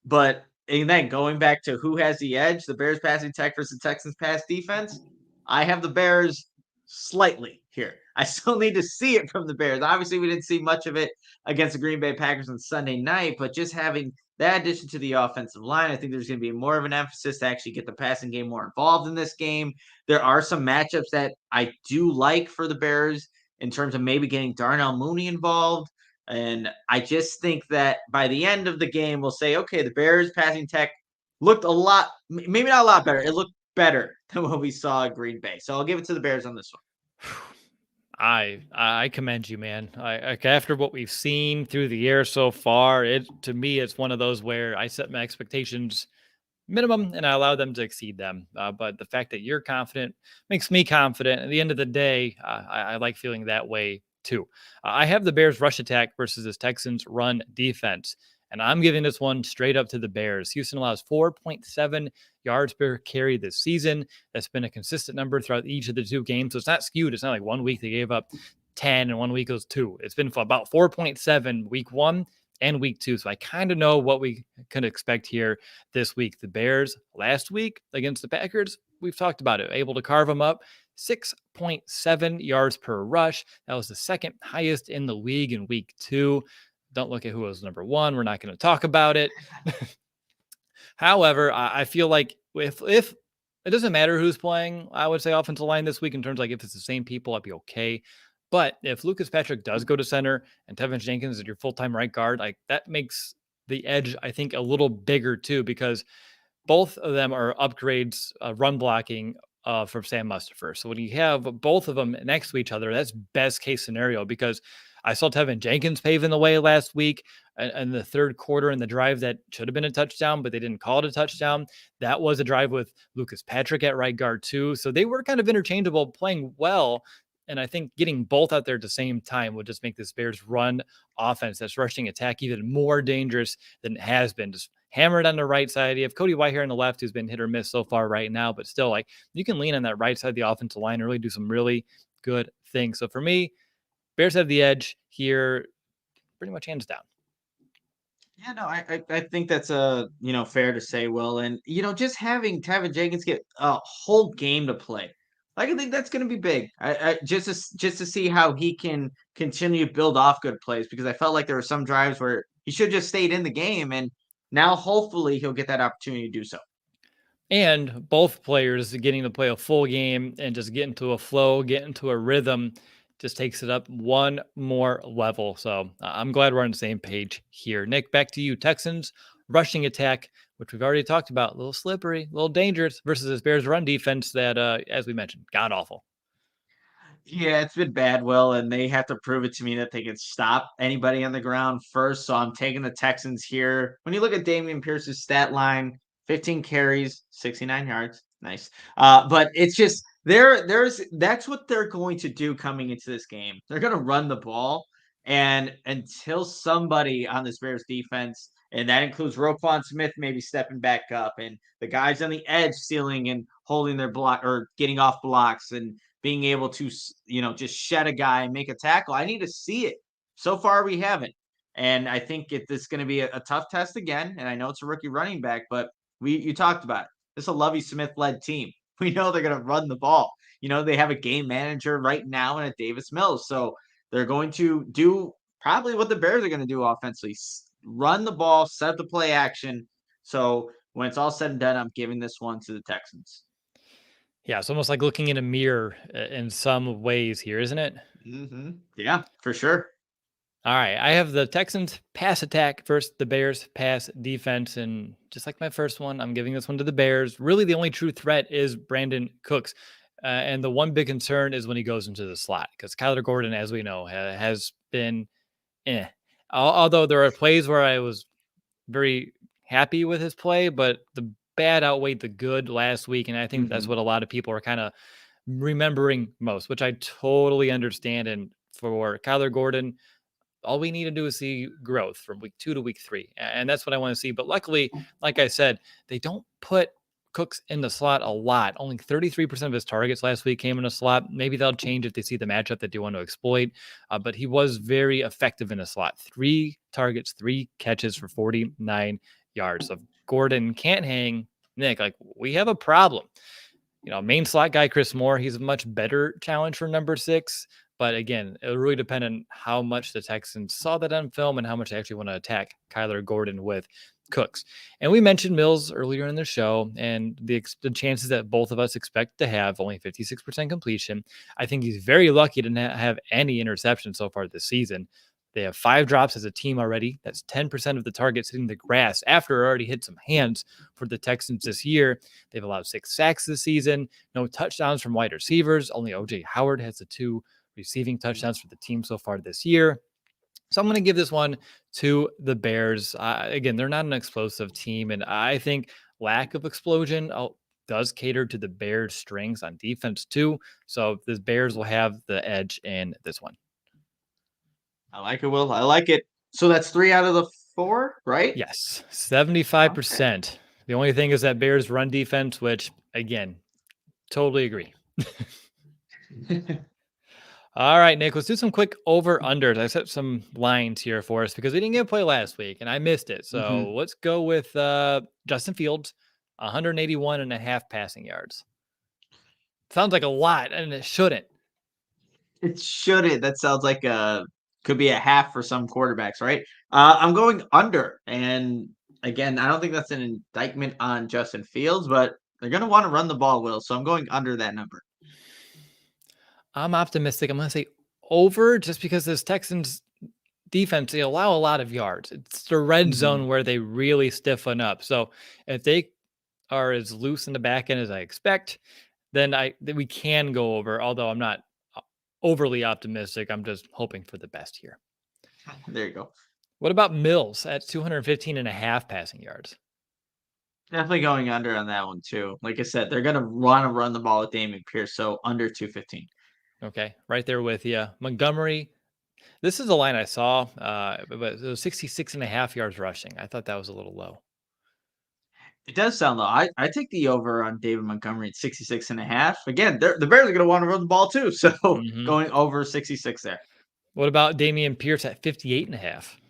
But and then going back to who has the edge, the Bears passing attack versus the Texans pass defense, I have the Bears slightly here. I still need to see it from the Bears. Obviously, we didn't see much of it against the Green Bay Packers on Sunday night, but just having that addition to the offensive line, I think there's going to be more of an emphasis to actually get the passing game more involved in this game. There are some matchups that I do like for the Bears in terms of maybe getting Darnell Mooney involved. And I just think that by the end of the game, we'll say, okay, the Bears passing tech looked a lot, maybe not a lot better. It looked better than what we saw at Green Bay. So I'll give it to the Bears on this one. I commend you, man. Like after what we've seen through the year so far, it to me it's one of those where I set my expectations minimum and I allow them to exceed them. But the fact that you're confident makes me confident. At the end of the day, I like feeling that way too. I have the Bears rush attack versus this Texans run defense. And I'm giving this one straight up to the Bears. Houston allows 4.7 yards per carry this season. That's been a consistent number throughout each of the two games. So it's not skewed. It's not like 1 week they gave up 10 and 1 week it was 2. It's been about 4.7 week 1 and week 2. So I kind of know what we can expect here this week. The Bears last week against the Packers, we've talked about it, able to carve them up 6.7 yards per rush. That was the second highest in the league in week 2. Don't look at who was number 1. We're not going to talk about it. However, I feel like if it doesn't matter who's playing, I would say offensive line this week in terms of like if it's the same people, I'd be okay. But if Lucas Patrick does go to center and Tevin Jenkins is your full-time right guard, like that makes the edge, I think, a little bigger too, because both of them are upgrades, run blocking from Sam Mustipher. So when you have both of them next to each other, that's best case scenario because I saw Tevin Jenkins paving the way last week in the third quarter in the drive that should have been a touchdown, but they didn't call it a touchdown. That was a drive with Lucas Patrick at right guard too. So they were kind of interchangeable, playing well. And I think getting both out there at the same time would just make this Bears run offense, that's rushing attack, even more dangerous than it has been. Just hammered on the right side. You have Cody Whitehair on the left, who's been hit or miss so far right now, but still, like you can lean on that right side of the offensive line and really do some really good things. So for me, Bears have the edge here, pretty much hands down. Yeah, no, I think that's fair to say, Will, and just having Tevin Jenkins get a whole game to play, like I think that's going to be big. I just to see how he can continue to build off good plays because I felt like there were some drives where he should just stayed in the game, and now hopefully he'll get that opportunity to do so. And both players getting to play a full game and just get into a flow, get into a rhythm, just takes it up one more level. So I'm glad we're on the same page here. Nick, back to you. Texans rushing attack, which we've already talked about, a little slippery, a little dangerous versus this Bears run defense that, as we mentioned, god awful. Yeah, it's been bad, Will, and they have to prove it to me that they can stop anybody on the ground first. So I'm taking the Texans here. When you look at Damian Pierce's stat line, 15 carries, 69 yards. Nice. But it's just there's that's what they're going to do coming into this game. They're gonna run the ball. And until somebody on this Bears defense, and that includes Roquan Smith maybe stepping back up, and the guys on the edge sealing and holding their block or getting off blocks and being able to, just shed a guy and make a tackle. I need to see it. So far, we haven't. And I think it's going to be a tough test again. And I know it's a rookie running back, but you talked about it. This is a Lovie Smith led team. We know they're going to run the ball. They have a game manager right now in a Davis Mills. So they're going to do probably what the Bears are going to do offensively, run the ball, set the play action. So when it's all said and done, I'm giving this one to the Texans. Yeah, it's almost like looking in a mirror in some ways here, isn't it? Yeah, for sure. All right, I have the Texans pass attack versus the Bears pass defense, and just like my first one, I'm giving this one to the Bears. Really, the only true threat is Brandon Cooks, and the one big concern is when he goes into the slot because Kyler Gordon, as we know, has been Although there are plays where I was very happy with his play, but the bad outweighed the good last week, and I think that's hmm what a lot of people are kind of remembering most, which I totally understand. And for Kyler Gordon, all we need to do is see growth from week 2 to week 3. And that's what I want to see. But luckily, like I said, they don't put Cooks in the slot a lot. Only 33% of his targets last week came in a slot. Maybe they'll change if they see the matchup that they want to exploit. But he was very effective in a slot. 3 targets, 3 catches for 49 yards. So if Gordon can't hang, Nick, like we have a problem. Main slot guy Chris Moore, he's a much better challenge for number 6. But again, it'll really depend on how much the Texans saw that on film and how much they actually want to attack Kyler Gordon with Cooks. And we mentioned Mills earlier in the show, and the chances that both of us expect to have only 56% completion. I think he's very lucky to not have any interceptions so far this season. They have 5 drops as a team already. That's 10% of the targets hitting the grass after it already hit some hands for the Texans this year. They've allowed 6 sacks this season, no touchdowns from wide receivers. Only OJ Howard has the 2 receiving touchdowns for the team so far this year. So I'm going to give this one to the Bears. Again, they're not an explosive team, and I think lack of explosion does cater to the Bears' strengths on defense too. So the Bears will have the edge in this one. I like it, Will. I like it. So that's 3 out of the 4, right? Yes, Okay. 75%. The only thing is that Bears run defense, which again, totally agree. All right, Nick, let's do some quick over-unders. I set some lines here for us because we didn't get a play last week and I missed it. hmm So let's go with Justin Fields, 181 and a half passing yards. Sounds like a lot, and it shouldn't. It shouldn't. That sounds like could be a half for some quarterbacks, right? I'm going under, and again, I don't think that's an indictment on Justin Fields, but they're going to want to run the ball, Will. So I'm going under that number. I'm optimistic. I'm going to say over just because this Texans defense, they allow a lot of yards. It's the red hmm zone where they really stiffen up. So if they are as loose in the back end as I expect, then we can go over, although I'm not overly optimistic. I'm just hoping for the best here. There you go. What about Mills at 215 and a half passing yards? Definitely going under on that one too. Like I said, they're going to want to run the ball with Damian Pierce, so under 215. Okay, right there with you. Montgomery, this is a line I saw, but it was 66 and a half yards rushing. I thought that was a little low. It does sound low. I take the over on David Montgomery at 66 and a half. Again, the Bears are going to want to run the ball too, so hmm going over 66 there. What about Damian Pierce at 58 and a half?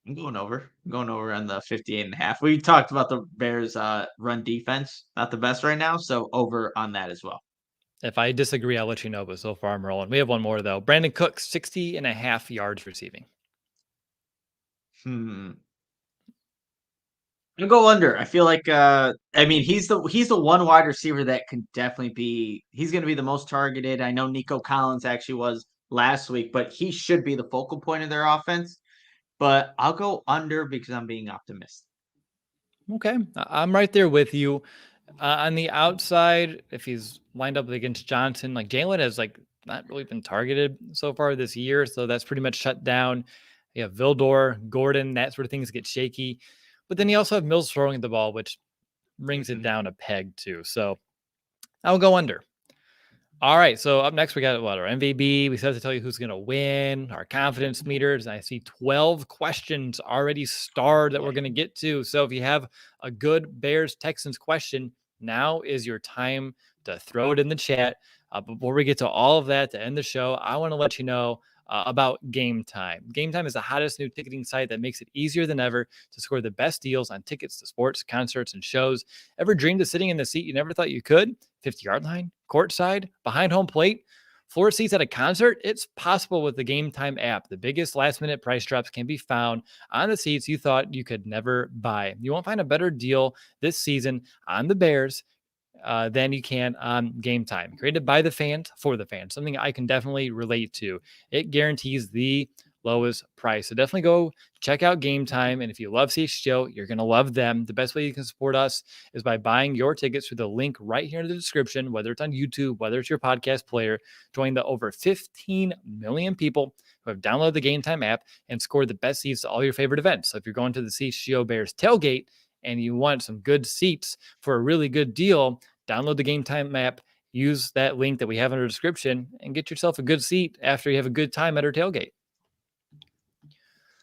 I'm going over. I'm going over on the 58 and a half. We talked about the Bears run defense, not the best right now, so over on that as well. If I disagree, I'll let you know, but so far I'm rolling. We have one more, though. Brandon Cooks, 60 and a half yards receiving. Hmm. I'm go under. I feel like I mean he's the one wide receiver that can definitely be he's gonna be the most targeted. I know Nico Collins actually was last week, but he should be the focal point of their offense. But I'll go under because I'm being optimistic. Okay, I'm right there with you. On the outside, if he's lined up against Johnson, like Jalen has like not really been targeted so far this year, so that's pretty much shut down. You have Vildor, Gordon, that sort of things get shaky. But then you also have Mills throwing the ball, which brings it Mhm. down a peg too. So I'll go under. All right. So up next, we got what our MVP. We still have to tell you who's going to win, our confidence meters. I see 12 questions already starred that we're going to get to. So if you have a good Bears Texans question, now is your time to throw it in the chat. Before we get to all of that to end the show, I want to let you know about Game Time. Game Time is the hottest new ticketing site that makes it easier than ever to score the best deals on tickets to sports, concerts, and shows. Ever dreamed of sitting in the seat you never thought you could? 50-yard line, courtside, behind home plate, floor seats at a concert? It's possible with the Game Time app. The biggest last-minute price drops can be found on the seats you thought you could never buy. You won't find a better deal this season on the Bears than you can on Game Time. Created by the fans for the fans, something I can definitely relate to. It guarantees the lowest price. So definitely go check out Game Time. And if you love CHGO, you're going to love them. The best way you can support us is by buying your tickets through the link right here in the description, whether it's on YouTube, whether it's your podcast player. Join the over 15 million people who have downloaded the Game Time app and scored the best seats to all your favorite events. So if you're going to the CHGO Bears tailgate and you want some good seats for a really good deal, download the Game Time app, use that link that we have in our description, and get yourself a good seat after you have a good time at our tailgate.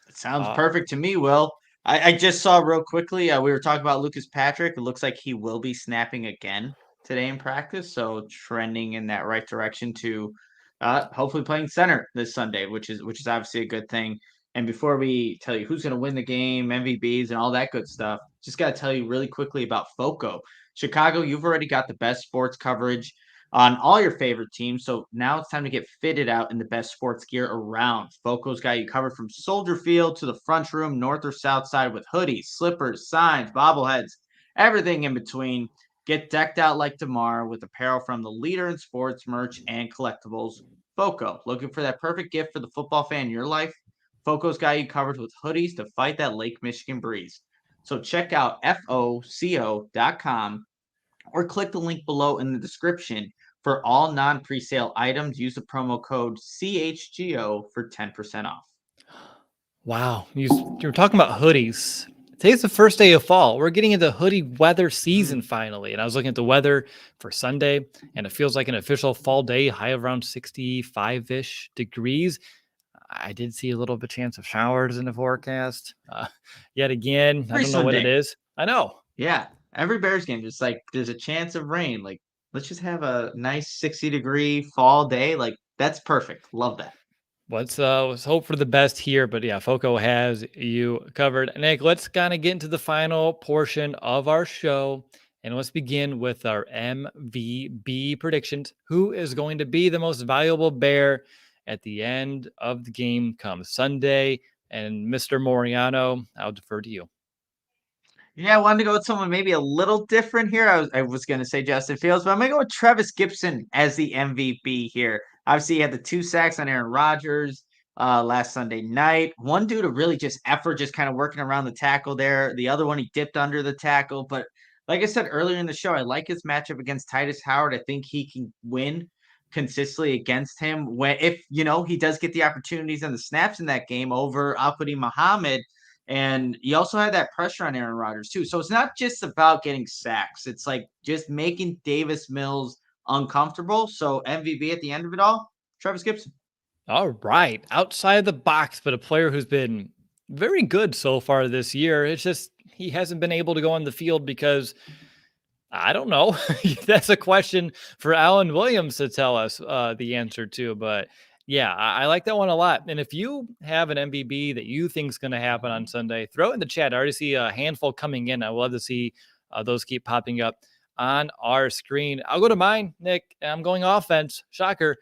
It sounds perfect to me, Will. I just saw real quickly, we were talking about Lucas Patrick. It looks like he will be snapping again today in practice, so trending in that right direction to hopefully playing center this Sunday, which is obviously a good thing. And before we tell you who's going to win the game, MVBs, and all that good stuff, just got to tell you really quickly about FOCO. Chicago, you've already got the best sports coverage on all your favorite teams. So now it's time to get fitted out in the best sports gear around. FOCO's got you covered from Soldier Field to the front room, north or south side, with hoodies, slippers, signs, bobbleheads, everything in between. Get decked out like tomorrow with apparel from the leader in sports merch and collectibles, FOCO. Looking for that perfect gift for the football fan in your life? FOCO's got you covered with hoodies to fight that Lake Michigan breeze. So check out FOCO.com or click the link below in the description for all non-presale items. Use the promo code CHGO for 10% off. Wow. You're talking about hoodies. Today's the first day of fall. We're getting into hoodie weather season finally. And I was looking at the weather for Sunday, and it feels like an official fall day, high of around 65-ish degrees. I did see a little bit chance of showers in the forecast. Yet again, I don't know what it is. I know. Yeah. Every Bears game, just like there's a chance of rain. Like, let's just have a nice 60-degree fall day. Like, that's perfect. Love that. Let's hope for the best here, but yeah, FOCO has you covered. Nick, let's kind of get into the final portion of our show, and let's begin with our MVB predictions. Who is going to be the most valuable Bear at the end of the game come Sunday? And Mr. Moreano, I'll defer to you. Yeah, I wanted to go with someone maybe a little different here. I was going to say Justin Fields, but I'm going to go with Travis Gibson as the MVP here. Obviously, he had the 2 sacks on Aaron Rodgers last Sunday night. One due to really just effort, just kind of working around the tackle there. The other one, he dipped under the tackle. But like I said earlier in the show, I like his matchup against Titus Howard. I think he can win consistently against him if he does get the opportunities and the snaps in that game over Alfred Muhammad. And you also had that pressure on Aaron Rodgers too. So it's not just about getting sacks. It's like just making Davis Mills uncomfortable. So MVP at the end of it all, Travis Gibson. All right. Outside the box, but a player who's been very good so far this year. It's just he hasn't been able to go on the field because I don't know. That's a question for Alan Williams to tell us the answer to. But yeah, I like that one a lot. And if you have an MVB that you think is going to happen on Sunday, throw it in the chat. I already see a handful coming in. I would love to see those keep popping up on our screen. I'll go to mine, Nick. I'm going offense. Shocker.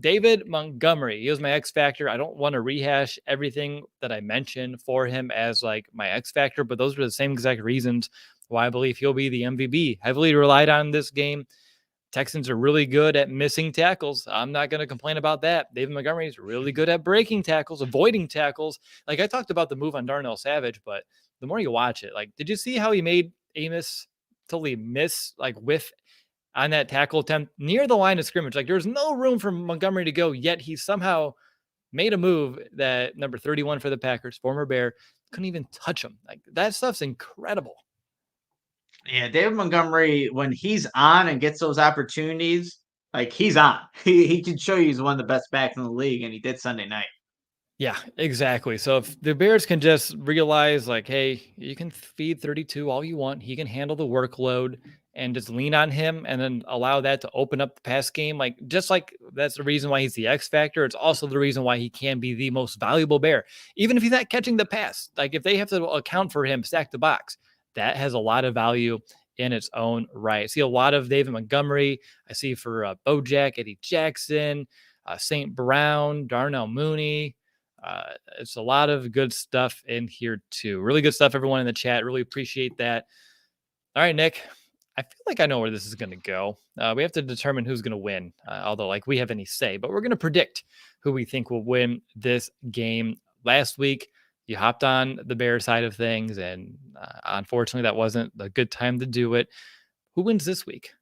David Montgomery. He was my X factor. I don't want to rehash everything that I mentioned for him as like my X factor, but those are the same exact reasons why I believe he'll be the MVP. Heavily relied on this game. Texans are really good at missing tackles. I'm not going to complain about that. David Montgomery is really good at breaking tackles, avoiding tackles. Like I talked about the move on Darnell Savage, but the more you watch it, like, did you see how he made Amos totally miss, like whiff on that tackle attempt near the line of scrimmage? Like there's no room for Montgomery to go, yet he somehow made a move that number 31 for the Packers, former Bear, couldn't even touch him. Like that stuff's incredible. Yeah, David Montgomery, when he's on and gets those opportunities, like he's on. He can show you he's one of the best backs in the league, and he did Sunday night. Yeah, exactly. So if the Bears can just realize like, hey, you can feed 32 all you want. He can handle the workload and just lean on him and then allow that to open up the pass game. Like, just like that's the reason why he's the X factor. It's also the reason why he can be the most valuable Bear, even if he's not catching the pass. Like if they have to account for him, stack the box, that has a lot of value in its own right. I see a lot of David Montgomery. I see for Bojack, Eddie Jackson, St. Brown, Darnell Mooney. It's a lot of good stuff in here too. Really good stuff, everyone in the chat. Really appreciate that. All right, Nick, I feel like I know where this is going to go. We have to determine who's going to win, although like we have any say, but we're going to predict who we think will win this game. Last week, you hopped on the Bears side of things, and unfortunately, that wasn't a good time to do it. Who wins this week?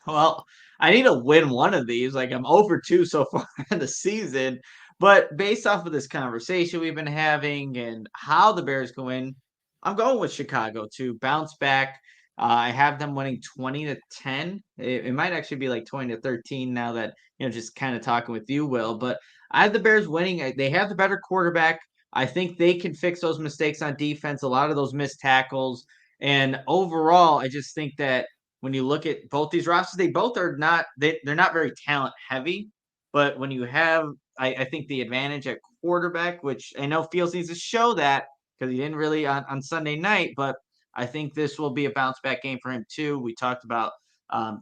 Well, I need to win one of these. Like I'm over 2 so far in the season. But based off of this conversation we've been having and how the Bears go in, I'm going with Chicago to bounce back. I have them winning 20-10. It might actually be like 20-13 now that, just kind of talking with you, Will. But I have the Bears winning. They have the better quarterback. I think they can fix those mistakes on defense, a lot of those missed tackles. And overall, I just think that when you look at both these rosters, they both are not they're not very talent heavy. But when you have, I think the advantage at quarterback, which I know Fields needs to show that because he didn't really on Sunday night, but I think this will be a bounce back game for him too. We talked about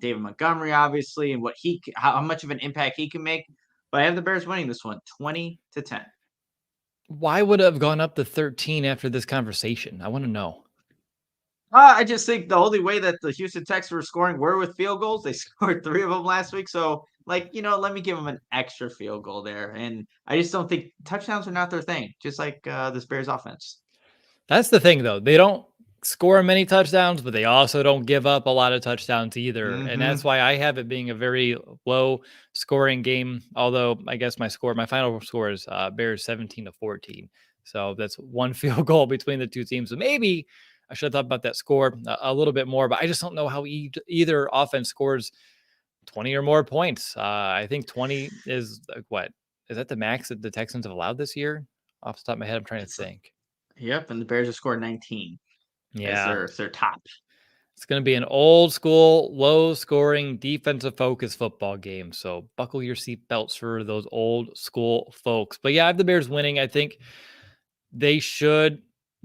David Montgomery, obviously, and what how much of an impact he can make. But I have the Bears winning this one, 20-10. Why would it have gone up to 13 after this conversation? I want to know. I just think the only way that the Houston Texans were scoring were with field goals. They scored 3 of them last week. So, let me give them an extra field goal there. And I just don't think touchdowns are not their thing, just like this Bears offense. That's the thing, though. They don't score many touchdowns, but they also don't give up a lot of touchdowns either. And that's Mm-hmm. why I have it being a very low scoring game. Although I guess my final score is Bears 17-14. So that's one field goal between the two teams. So maybe I should have thought about that score a little bit more, but I just don't know how either offense scores 20 or more points. I think 20 is what? Is that the max that the Texans have allowed this year? Off the top of my head, I'm trying to think. Yep, and the Bears have scored 19 as Yeah, their top. it's going to be an old school, low scoring, defensive focused football game. So buckle your seatbelts for those old school folks. But yeah, I have the Bears winning. I think they should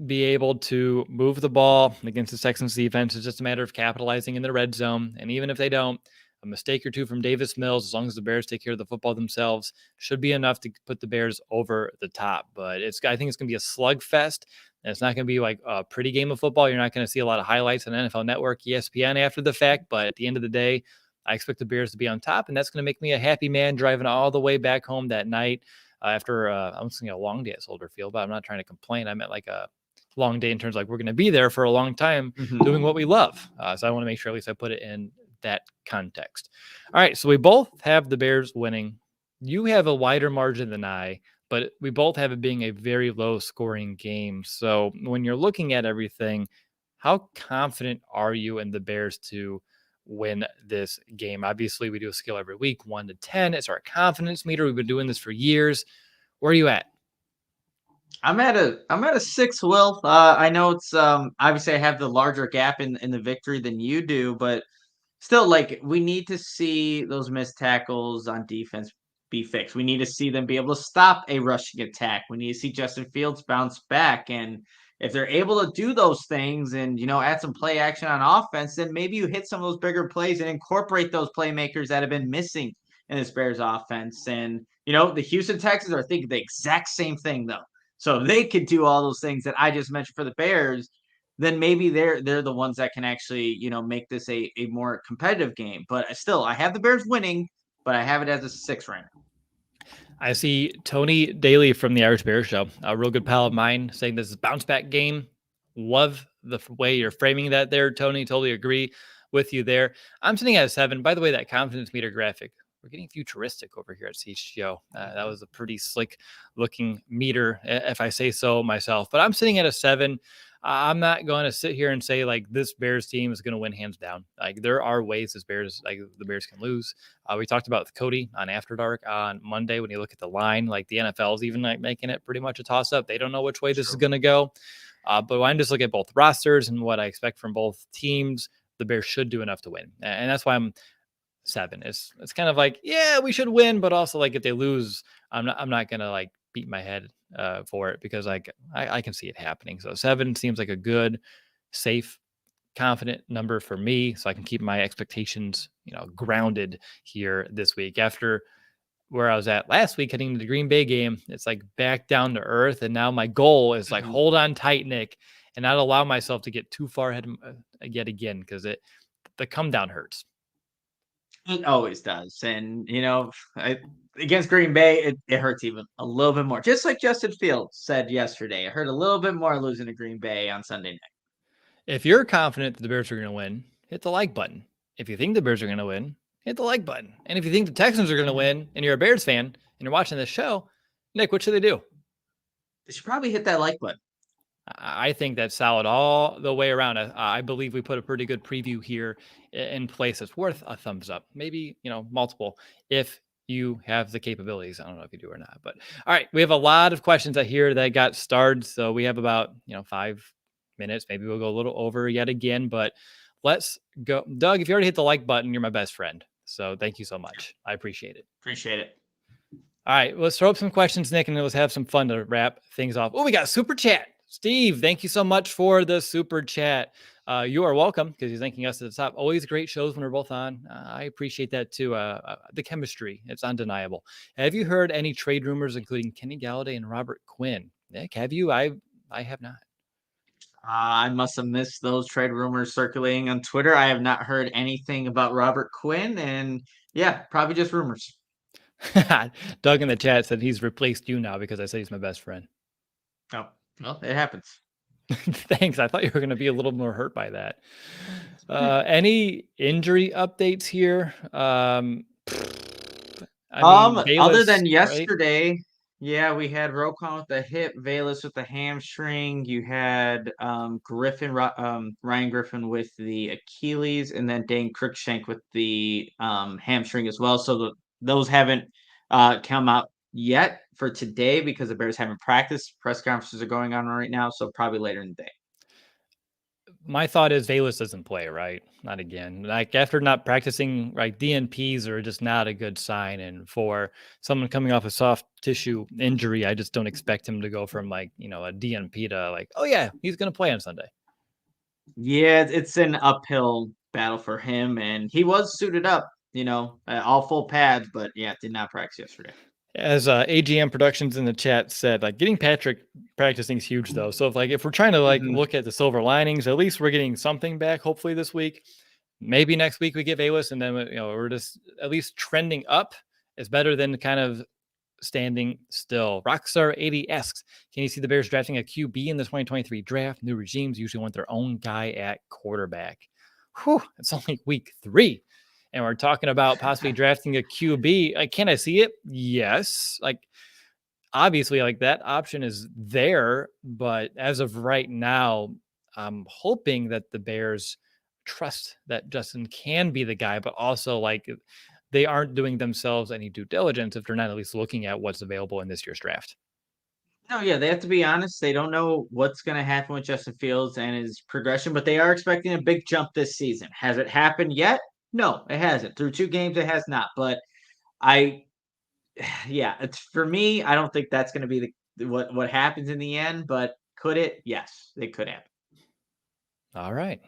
be able to move the ball against the Texans defense. It's just a matter of capitalizing in the red zone. And even if they don't, a mistake or two from Davis Mills, as long as the Bears take care of the football themselves, should be enough to put the Bears over the top. But I think it's going to be a slugfest. And it's not going to be like a pretty game of football. You're not going to see a lot of highlights on NFL Network, ESPN after the fact. But at the end of the day, I expect the Bears to be on top. And that's going to make me a happy man driving all the way back home that night after I was thinking a long day at Soldier Field, but I'm not trying to complain. I meant like a long day in terms of like we're going to be there for a long time doing what we love. So I want to make sure at least I put it in that context. All right. So we both have the Bears winning. You have a wider margin than I, but we both have it being a very low scoring game. So when you're looking at everything, how confident are you in the Bears to win this game? Obviously, we do a scale every week, 1 to 10. It's our confidence meter. We've been doing this for years. Where are you at? I'm at a 6, Will. I know it's obviously I have the larger gap in the victory than you do, but still, like, we need to see those missed tackles on defense be fixed. We need to see them be able to stop a rushing attack. We need to see Justin Fields bounce back. And if they're able to do those things and, add some play action on offense, then maybe you hit some of those bigger plays and incorporate those playmakers that have been missing in this Bears offense. And, the Houston Texans are thinking the exact same thing, though. So if they could do all those things that I just mentioned for the Bears, then maybe they're the ones that can actually, make this a more competitive game. But still, I have the Bears winning, but I have it as a 6 right now. I see Tony Daly from the Irish Bears Show, a real good pal of mine, saying this is a bounce back game. Love the way you're framing that there, Tony. Totally agree with you there. I'm sitting at a 7. By the way, that confidence meter graphic, we're getting futuristic over here at CHGO. That was a pretty slick looking meter, if I say so myself. But I'm sitting at a 7. I'm not going to sit here and say like this Bears team is going to win hands down. Like there are ways the Bears can lose. We talked about Cody on After Dark on Monday. When you look at the line, like the NFL is even like making it pretty much a toss up. They don't know which way this is going to go. But when I just look at both rosters and what I expect from both teams, the Bears should do enough to win. And that's why I'm 7. It's kind of like, yeah, we should win, but also like if they lose, I'm not gonna like beat my head for it because like I can see it happening. So 7 seems like a good, safe, confident number for me, so I can keep my expectations, grounded here this week. After where I was at last week heading to the Green Bay game, it's like back down to earth, and now my goal is like hold on tight, Nick, and not allow myself to get too far ahead yet again, because the come down hurts. It always does. And, against Green Bay, it hurts even a little bit more. Just like Justin Fields said yesterday, it hurt a little bit more losing to Green Bay on Sunday night. If you're confident that the Bears are going to win, hit the like button. If you think the Bears are going to win, hit the like button. And if you think the Texans are going to win and you're a Bears fan and you're watching this show, Nick, what should they do? They should probably hit that like button. I think that's solid all the way around. I believe we put a pretty good preview here in place. It's worth a thumbs up, maybe, multiple, if you have the capabilities. I don't know if you do or not, but all right. We have a lot of questions out here that got started. So we have about, 5 minutes. Maybe we'll go a little over yet again, but let's go. Doug, if you already hit the like button, you're my best friend. So thank you so much. I appreciate it. Appreciate it. All right. Let's throw up some questions, Nick, and let's have some fun to wrap things off. Oh, we got a super chat. Steve, thank you so much for the super chat. You are welcome, because he's thanking us at the top. Always great shows when we're both on. I appreciate that too. The chemistry, it's undeniable. Have you heard any trade rumors, including Kenny Galladay and Robert Quinn? Nick, have you? I have not. I must have missed those trade rumors circulating on Twitter. I have not heard anything about Robert Quinn, and yeah, probably just rumors. Doug in the chat said he's replaced you now because I said he's my best friend. Oh, well, it happens. Thanks. I thought you were going to be a little more hurt by that. Any injury updates here? Other Bayless, than right? yesterday, yeah, we had Roquan with the hip, Bayless with the hamstring. You had Ryan Griffin with the Achilles, and then Dane Cruikshank with the hamstring as well. So those haven't come out yet for today because the Bears haven't practiced. Press conferences are going on right now, so probably later in the day. My thought is Bayless doesn't play, right? Not again. Like, after not practicing, like, DNPs are just not a good sign. And for someone coming off a soft tissue injury, I just don't expect him to go from, like, a DNP to, like, oh yeah, he's going to play on Sunday. Yeah, it's an uphill battle for him, and he was suited up, all full pads, but yeah, did not practice yesterday. As AGM Productions in the chat said, like, getting Patrick practicing is huge, though. So if we're trying to look at the silver linings, at least we're getting something back. Hopefully this week, maybe next week we get Bayless, and then we're just at least trending up. It's better than kind of standing still. Rockstar 80 asks, can you see the Bears drafting a QB in the 2023 draft? New regimes usually want their own guy at quarterback. Whew, it's only week 3. And we're talking about possibly drafting a QB. Can I see it? Yes. Obviously, that option is there. But as of right now, I'm hoping that the Bears trust that Justin can be the guy, but also they aren't doing themselves any due diligence if they're not at least looking at what's available in this year's draft. No, yeah, they have to be honest. They don't know what's going to happen with Justin Fields and his progression, but they are expecting a big jump this season. Has it happened yet? No, it hasn't. Through 2 games, it has not. But it's for me. I don't think that's going to be what happens in the end. But could it? Yes, it could happen. All right.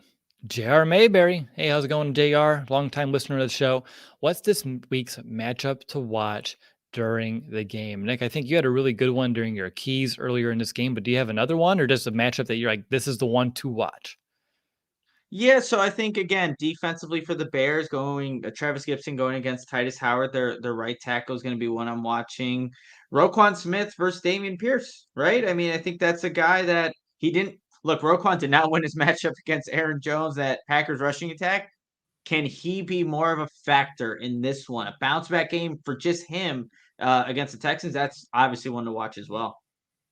JR Mayberry. Hey, how's it going, JR? Longtime listener to the show. What's this week's matchup to watch during the game? Nick, I think you had a really good one during your keys earlier in this game, but do you have another one, or just a matchup that you're like, this is the one to watch? Yeah, so I think, again, defensively for the Bears, Travis Gibson going against Titus Howard, their right tackle is going to be one I'm watching. Roquan Smith versus Dameon Pierce, right? I mean, I think that's a guy that Roquan did not win his matchup against Aaron Jones, that Packers rushing attack. Can he be more of a factor in this one? A bounce back game for just him against the Texans? That's obviously one to watch as well.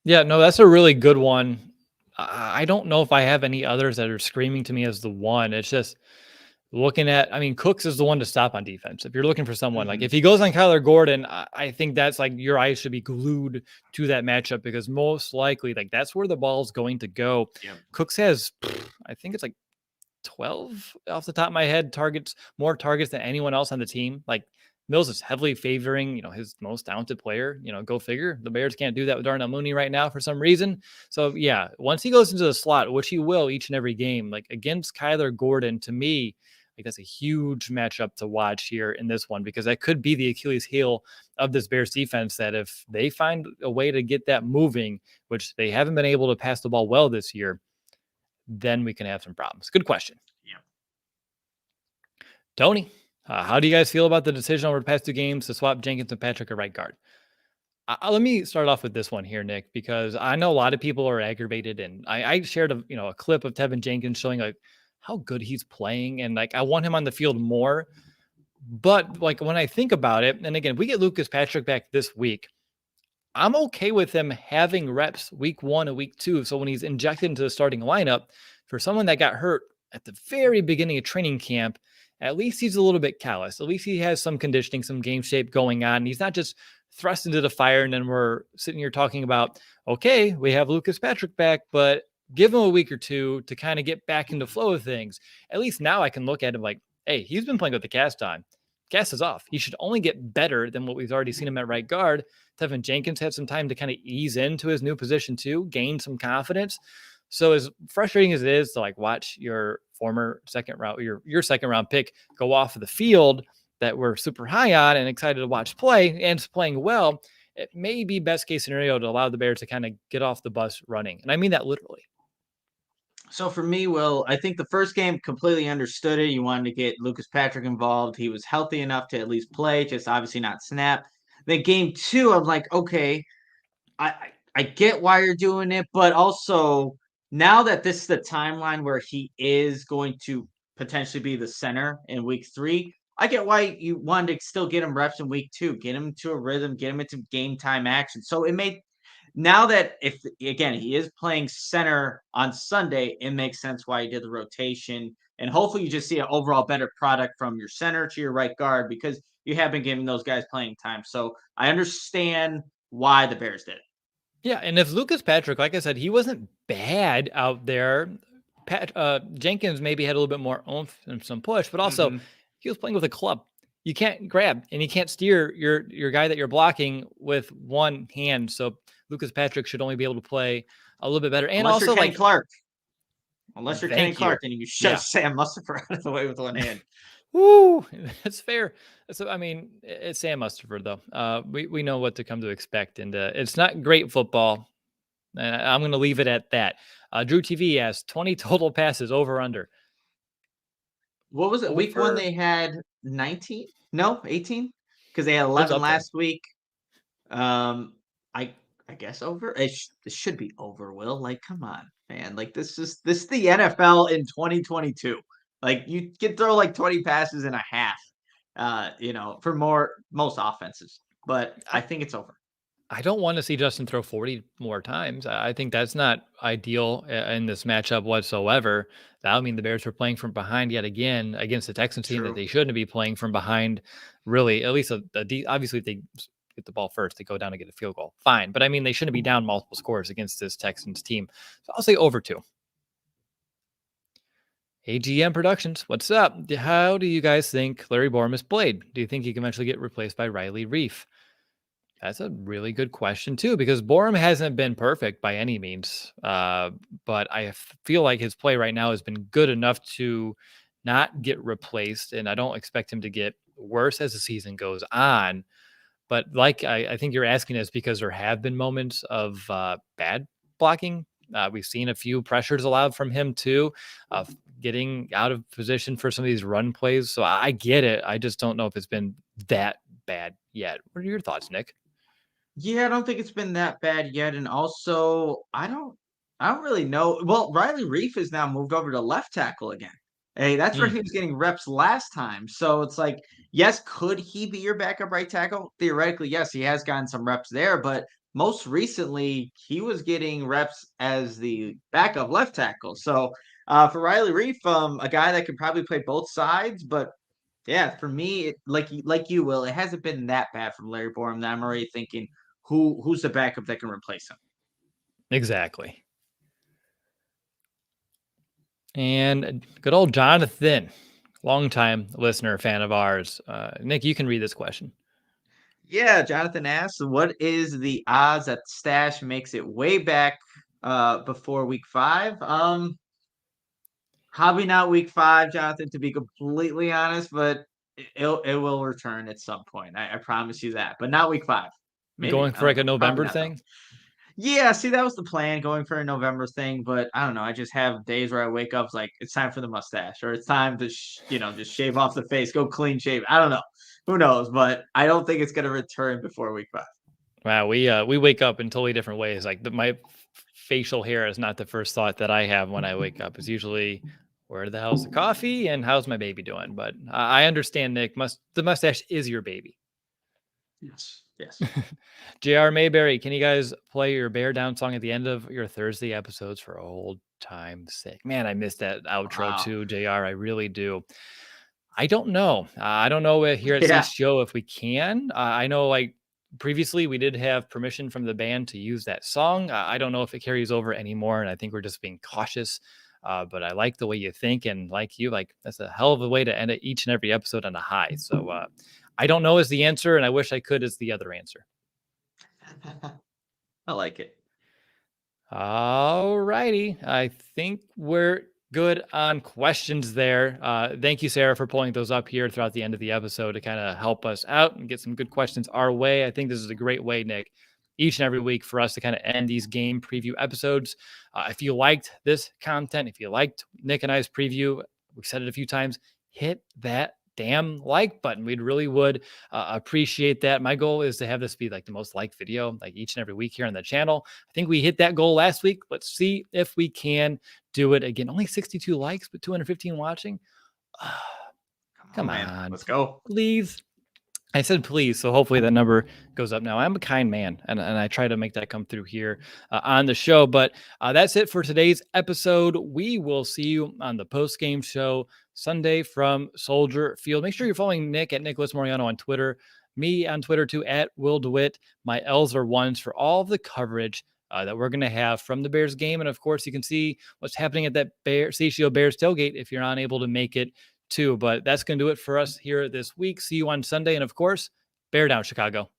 Yeah, no, that's a really good one. I don't know if I have any others that are screaming to me as the one. It's just looking at, Cooks is the one to stop on defense. If you're looking for someone, if he goes on Kyler Gordon, I think that's your eyes should be glued to that matchup, because most likely that's where the ball's going to go. Yep. Cooks has, I think it's 12 off the top of my head more targets than anyone else on the team. Mills is heavily favoring, his most talented player. Go figure. The Bears can't do that with Darnell Mooney right now for some reason. So yeah, once he goes into the slot, which he will each and every game, against Kyler Gordon, to me, that's a huge matchup to watch here in this one, because that could be the Achilles heel of this Bears defense, that if they find a way to get that moving, which they haven't been able to pass the ball well this year, then we can have some problems. Good question. Yeah. Tony, how do you guys feel about the decision over the past 2 games to swap Jenkins and Patrick at right guard? Let me start off with this one here, Nick, because I know a lot of people are aggravated, and I shared a clip of Tevin Jenkins showing like how good he's playing, and like I want him on the field more. But like when I think about it, and again, if we get Lucas Patrick back this week, I'm okay with him having reps week 1 and week 2. So when he's injected into the starting lineup, for someone that got hurt at the very beginning of training camp, at least he's a little bit callous. At least he has some conditioning, some game shape going on. He's not just thrust into the fire and then we're sitting here talking about, okay, we have Lucas Patrick back, but give him a week or 2 to kind of get back into flow of things. At least now I can look at him like, hey, he's been playing with the cast on. Cast is off. He should only get better than what we've already seen him at right guard. Tevin Jenkins had some time to kind of ease into his new position too, gain some confidence. So as frustrating as it is to like watch your former second round, your second round pick go off of the field that we're super high on and excited to watch play and playing well, it may be best case scenario to allow the Bears to kind of get off the bus running. And I mean that literally. So for me, Will, I think the first game completely understood it. You wanted to get Lucas Patrick involved. He was healthy enough to at least play, just obviously not snap. Then game 2, I'm like, okay, I get why you're doing it, but also now that this is the timeline where he is going to potentially be the center in week 3, I get why you wanted to still get him reps in week 2, get him to a rhythm, get him into game time action. So it made now that if again he is playing center on Sunday, it makes sense why he did the rotation. And hopefully you just see an overall better product from your center to your right guard because you have been giving those guys playing time. So I understand why the Bears did it. Yeah, and if Lucas Patrick, like I said, he wasn't bad out there. Jenkins maybe had a little bit more oomph and some push, but also he was playing with a club. You can't grab and you can't steer your guy that you're blocking with one hand. So Lucas Patrick should only be able to play a little bit better. And Unless also you're Kenny like Clark. Unless you're Kenny thank you. Clark, then you shove Yeah. Sam Mustipher out of the way with one hand. Woo, that's fair. So I mean, it's Sam Mustipher though. We know what to come to expect, and it's not great football. And I'm going to leave it at that. Drew TV asks 20 total passes over under. What was it? Week 1 Over. they had 19? No, 18? Because they had It's 11 up there. last week. I guess over. It should be over, Will. Like, come on, man. Like this is the NFL in 2022. Like you can throw like 20 passes and a half, for most offenses. But I think it's over. I don't want to see Justin throw 40 more times. I think that's not ideal in this matchup whatsoever. That would mean the Bears were playing from behind yet again against the Texans team that True. they shouldn't be playing from behind. Really, at least obviously if they get the ball first, they go down and get a field goal. Fine. But I mean, they shouldn't be down multiple scores against this Texans team. So I'll say over 2. AGM Productions, what's up? How do you guys think Larry Borom played? Do you think he can eventually get replaced by Riley Reif? That's a really good question too, because Borom hasn't been perfect by any means. But I feel like his play right now has been good enough to not get replaced. And I don't expect him to get worse as the season goes on. But like, I think you're asking us because there have been moments of bad blocking. We've seen a few pressures allowed from him too, getting out of position for some of these run plays. So I get it. I just don't know if it's been that bad yet. What are your thoughts, Nick? Yeah, I don't think it's been that bad yet. And also, I don't really know. Well, Riley Reif has now moved over to left tackle again. Hey, that's where he was getting reps last time. So it's like, yes, could he be your backup right tackle? Theoretically, yes, he has gotten some reps there, but most recently he was getting reps as the backup left tackle. So for Riley Reif, a guy that can probably play both sides, but yeah, for me, like you will, it hasn't been that bad from Larry Borom that I'm already thinking who's the backup that can replace him. Exactly. And good old Jonathan, longtime listener, fan of ours. Nick, you can read this question. Yeah, Jonathan asks, what is the odds that Stash makes it way back before week 5? Probably not week 5, Jonathan, to be completely honest, but it will return at some point. I promise you that, but not week 5. Maybe Going for like a November thing? Yeah, see, that was the plan going for a November thing, but I don't know. I just have days where I wake up it's like it's time for the mustache, or it's time to just shave off the face, go clean shave. I don't know. Who knows? But I don't think it's gonna return before week 5. Wow, we wake up in totally different ways. Like my facial hair is not the first thought that I have when I wake up. It's usually where the hell's the coffee and how's my baby doing? But I understand, Nick. The mustache is your baby. Yes. Yes. JR Mayberry, can you guys play your Bear Down song at the end of your Thursday episodes for old time's sake? Man, I missed that outro Wow. too, JR. I really do. I don't know. I don't know here at Yeah. CHGO if we can. I know like previously we did have permission from the band to use that song. I don't know if it carries over anymore, and I think we're just being cautious. But I like the way you think, and like you, like that's a hell of a way to end each and every episode on a high. So I don't know is the answer, and I wish I could is the other answer. I like it. All righty. I think we're good on questions there. Thank you, Sarah, for pulling those up here throughout the end of the episode to kind of help us out and get some good questions our way. I think this is a great way, Nick, each and every week for us to kind of end these game preview episodes. If you liked this content, if you liked Nick and I's preview, we've said it a few times, hit that damn like button. We'd really would appreciate that. My goal is to have this be like the most liked video like each and every week here on the channel. I think we hit that goal last week. Let's see if we can do it again. Only 62 likes, but 215 watching. Come on, man. Let's go. Please. I said please, so hopefully that number goes up now. I'm a kind man, and I try to make that come through here on the show. But that's it for today's episode. We will see you on the post-game show Sunday from Soldier Field. Make sure you're following Nick at Nicholas Moreano on Twitter, me on Twitter too, at Will DeWitt. My L's are ones for all of the coverage that we're going to have from the Bears game. And of course, you can see what's happening at that CHGO Bears tailgate if you're unable to make it too. But that's going to do it for us here this week. See you on Sunday. And of course, Bear down, Chicago.